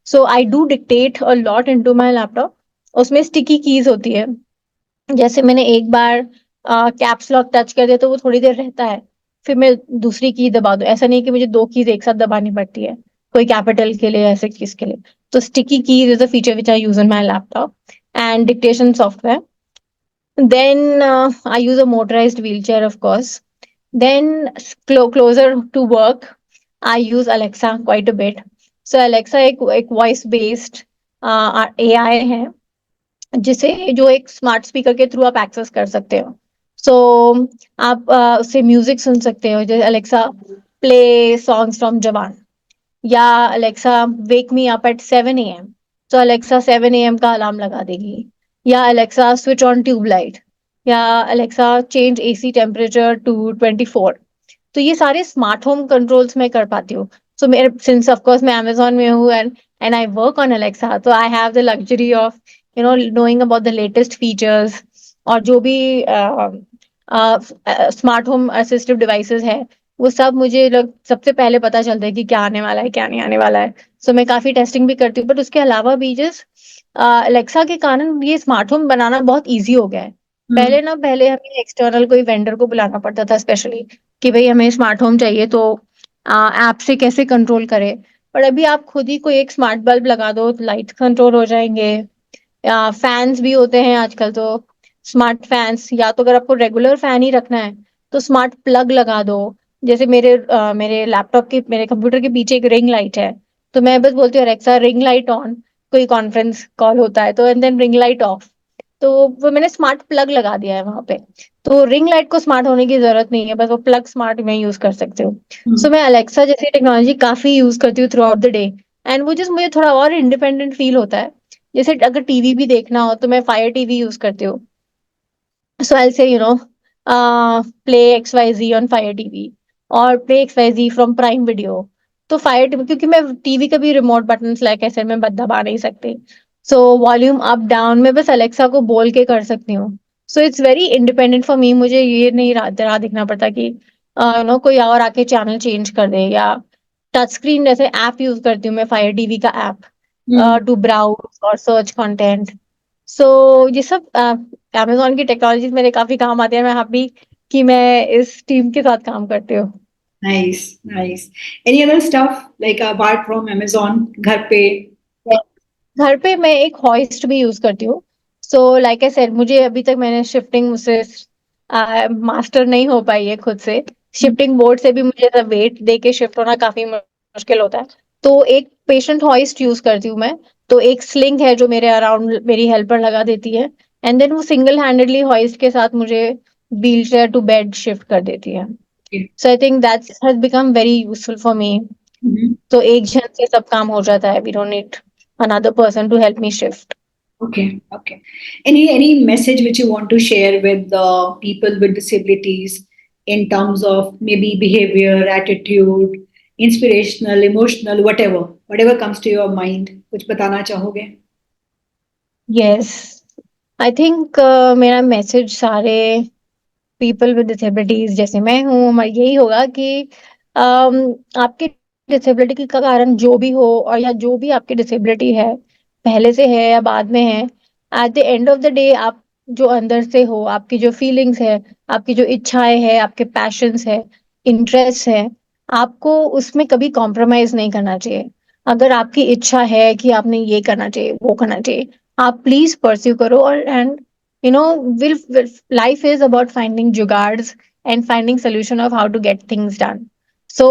So I do dictate a lot into my laptop. उसमें स्टिकी कीज होती है, जैसे मैंने एक बार कैप्स लॉक टच कर दिया तो वो थोड़ी देर रहता है, फिर मैं दूसरी की दबा दूं. ऐसा नहीं कि मुझे दो कीज एक साथ दबानी पड़ती है कोई कैपिटल के लिए ऐसे चीज के लिए. तो sticky keys is a feature which I use in my laptop and dictation software. Then I use a motorized wheelchair, of course. Then closer to work, I use Alexa quite a bit. So Alexa एक वॉइस बेस्ड AI है जिसे जो एक स्मार्ट स्पीकर के थ्रू आप एक्सेस कर सकते हो. सो आप उससे म्यूजिक सुन सकते हो, जैसे Alexa play songs from Jawan, या Alexa wake me up at 7 AM. तो अलेक्सा 7 AM का अलार्म लगा देगी. या Alexa switch on tube light, या Alexa change AC temperature to 24. तो ये सारे स्मार्ट होम कंट्रोल्स मैं कर पाती हूँ. सो मेरे सिंस ऑफ कोर्स मैं अमेजोन में हूँ and I work on Alexa, तो I have the luxury of knowing about the latest features. और जो भी स्मार्ट होम असिस्टिव डिवाइसेस है वो सब मुझे सबसे पहले पता चलता है कि क्या आने वाला है क्या नहीं आने वाला है. सो मैं काफी टेस्टिंग भी करती हूँ. बट उसके अलावा भी जस्ट अलेक्सा के कारण ये स्मार्ट होम बनाना बहुत ईजी हो गया है. पहले हमें एक्सटर्नल कोई वेंडर को बुलाना पड़ता था स्पेशली कि भाई हमें स्मार्ट होम चाहिए, तो ऐप से कैसे कंट्रोल करे. पर अभी आप खुद ही कोई एक स्मार्ट बल्ब लगा दो, लाइट कंट्रोल हो जाएंगे. फैंस भी होते हैं आजकल, तो स्मार्ट फैंस, या तो अगर आपको रेगुलर फैन ही रखना है तो स्मार्ट प्लग लगा दो. जैसे मेरे लैपटॉप के मेरे कंप्यूटर के पीछे एक रिंग लाइट है, तो मैं बस बोलती हूँ अलेक्सा रिंग लाइट ऑन, कोई कॉन्फ्रेंस कॉल होता है तो, and then ring light off. तो वो मैंने स्मार्ट प्लग लगा दिया है वहां पे. तो रिंग लाइट को स्मार्ट होने की जरूरत नहीं है, बस वो प्लग स्मार्ट में यूज कर सकते हो. सो मैं अलेक्सा जैसी टेक्नोलॉजी काफी यूज करती हूँ through out the day. And वो जस्ट मुझे थोड़ा और इंडिपेंडेंट फील होता है. जैसे अगर टीवी भी देखना हो तो मैं फायर टीवी यूज करती हूँ. So I'll say, play XYZ on Fire TV or play XYZ from Prime Video. तो फायर टीवी, क्योंकि मैं टीवी का भी रिमोट बटन लाइक ऐसे में दबा नहीं सकती. सो वॉल्यूम अप डाउन मैं बस अलेक्सा को बोल के कर सकती हूँ. So it's very independent for me. मुझे ये नहीं राह देखना पड़ता कि कोई और आके चैनल चेंज कर दे. या टच स्क्रीन जैसे ऐप यूज करती हूँ मैं, फायर टीवी का ऐप, टू ब्राउज और सर्च कंटेंट. सो ये सब अमेजोन की टेक्नोलॉजीज मेरे काफी काम आती है. मैं हैप्पी कि मैं इस टीम के साथ काम करती हूँ. Nice, nice. Any other stuff like apart from Amazon, घर पे? घर पे मैं एक हॉइस्ट भी यूज करती हूँ. सो लाइक आई सेड, मुझे अभी तक मैंने शिफ्टिंग मुझसे मास्टर नहीं हो पाई है खुद से. शिफ्टिंग बोर्ड से भी मुझे वेट दे के शिफ्ट होना काफी मुश्किल होता है. तो एक पेशेंट हॉइस्ट यूज करती हूँ मैं. तो एक स्लिंग है जो मेरे अराउंड मेरी हेल्पर लगा देती है, एंड देन वो सिंगल हैंडेडली हॉइस्ट के साथ मुझे wheel chair to bed shift कर देती है. Okay. So I think that has become very useful for me. Mhm. तो एक जन से सब काम हो जाता है. We don't need another person to help me shift. Okay, okay. Any message which you want to share with the people with disabilities in terms of maybe behavior, attitude, inspirational, emotional, whatever comes to your mind, कुछ बताना चाहोगे? Yes, I think मेरा मैसेज सारे पीपल विद डिसेबिलिटीज जैसे मैं हूँ यही होगा कि आपके डिसेबिलिटी का कारण जो भी हो, और या जो भी आपकी डिसेबिलिटी है, पहले से है या बाद में है, at the end of the day आप जो अंदर से हो, आपकी जो फीलिंग्स है, आपकी जो इच्छाएं है, आपके पैशंस है, इंटरेस्ट है, आपको उसमें कभी कॉम्प्रोमाइज नहीं करना चाहिए. अगर आपकी इच्छा है कि आपने ये करना चाहिए, वो करना चाहिए, आप प्लीज परस्यू करो. और and you know life is about finding jugards and finding solution of how to get things done. So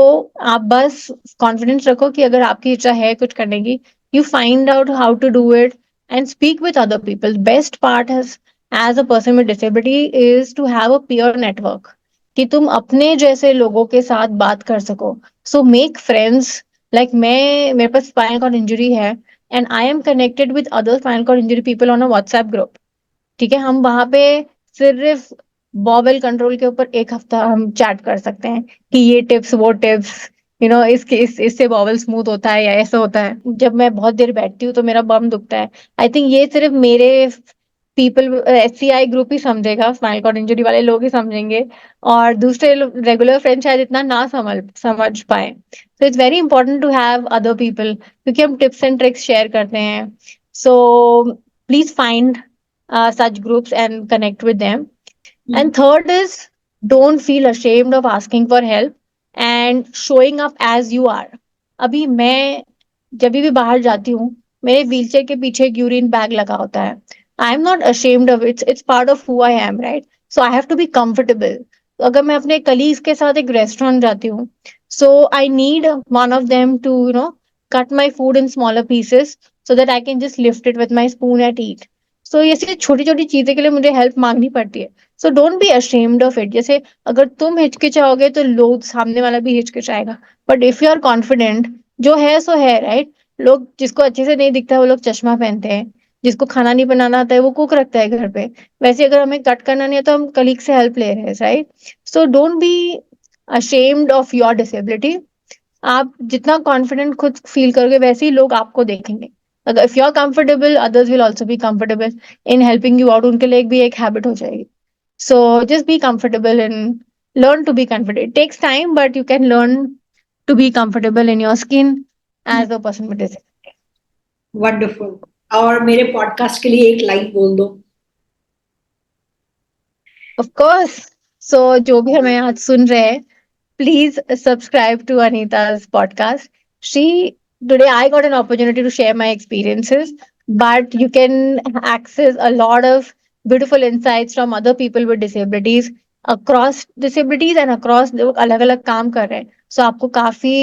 आप बस कॉन्फिडेंस रखो कि अगर आपकी इच्छा है कुछ करने की, you find out how to do it and speak with other people. Best part is as a person with disability is to have a peer network, कि तुम अपने जैसे लोगों के साथ बात कर सको. So make friends. Like मेरे पास spinal cord injury है, and I am connected with other spinal cord injury people on a WhatsApp group. ठीक है, हम वहां पे सिर्फ बॉबल कंट्रोल के ऊपर एक हफ्ता हम चैट कर सकते हैं कि ये टिप्स वो टिप्स, इसके इससे बॉबल स्मूथ होता है या ऐसा होता है. जब मैं बहुत देर बैठती हूँ तो मेरा बम दुखता है. आई थिंक ये सिर्फ मेरे पीपल एचसीआई ग्रुप ही समझेगा, स्पाइनल कॉर्ड इंजरी वाले लोग ही समझेंगे, और दूसरे रेगुलर फ्रेंड शायद इतना ना समझ पाए. तो it's very important to have other people, क्योंकि हम टिप्स एंड ट्रिक्स शेयर करते हैं. So please find such groups and connect with them. And third is, don't feel ashamed of asking for help and showing up as you are. अभी मैं जब भी बाहर जाती हूँ, मेरे व्हीलचेयर के पीछे एक यूरिन बैग लगा होता है. I am not ashamed of it's part of who I am, right? So I have to be comfortable. अगर मैं अपने कलीग्स के साथ एक रेस्टोरेंट जाती हूँ, so I need one of them to cut my food in smaller pieces so that I can just lift it with my spoon and eat. सो ऐसी छोटी छोटी चीजें के लिए मुझे हेल्प मांगनी पड़ती है. So don't be ashamed of it. जैसे अगर तुम हिचकिचाओगे तो लोग सामने वाला भी हिचकिचाएगा. But if you are confident, जो है सो है, राइट? लोग जिसको अच्छे से नहीं दिखता वो लोग चश्मा पहनते हैं, जिसको खाना नहीं बनाना आता है वो कुक रखता है घर पे. वैसे अगर हमें कट करना नहीं है तो हम कलीग से हेल्प ले रहे हैं, right? So don't be ashamed of your disability. आप जितना कॉन्फिडेंट खुद फील करोगे वैसे ही लोग आपको देखेंगे. अगर if you are comfortable, others will also be comfortable in helping you out. उनके लिए भी एक हैबिट हो जाएगी. So just be comfortable and learn to be comfortable. It takes time, but you can learn to be comfortable in your skin as a person with disability. Wonderful. और मेरे पॉडकास्ट के लिए एक लाइन बोल दो. Of course. So जो भी हमें आज सुन रहे हैं, please subscribe to Anita's podcast. Today I got an opportunity to share my experiences, but you can access a lot of beautiful insights from other people with disabilities, across disabilities and across लोग अलग अलग काम कर रहे हैं. So आपको काफी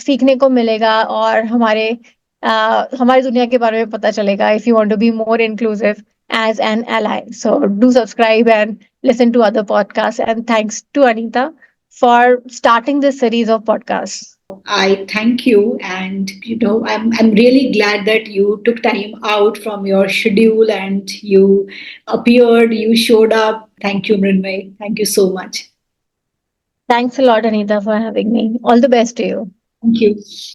सीखने को मिलेगा, और हमारी दुनिया के बारे में पता चलेगा. If you want to be more inclusive as an ally, so do subscribe and listen to other podcasts. And thanks to Anita for starting this series of podcasts. I thank you, and I'm really glad that you took time out from your schedule and you appeared, you showed up. Thank you, Mrinmay. Thank you so much. Thanks a lot, Anita, for having me. All the best to you. Thank you.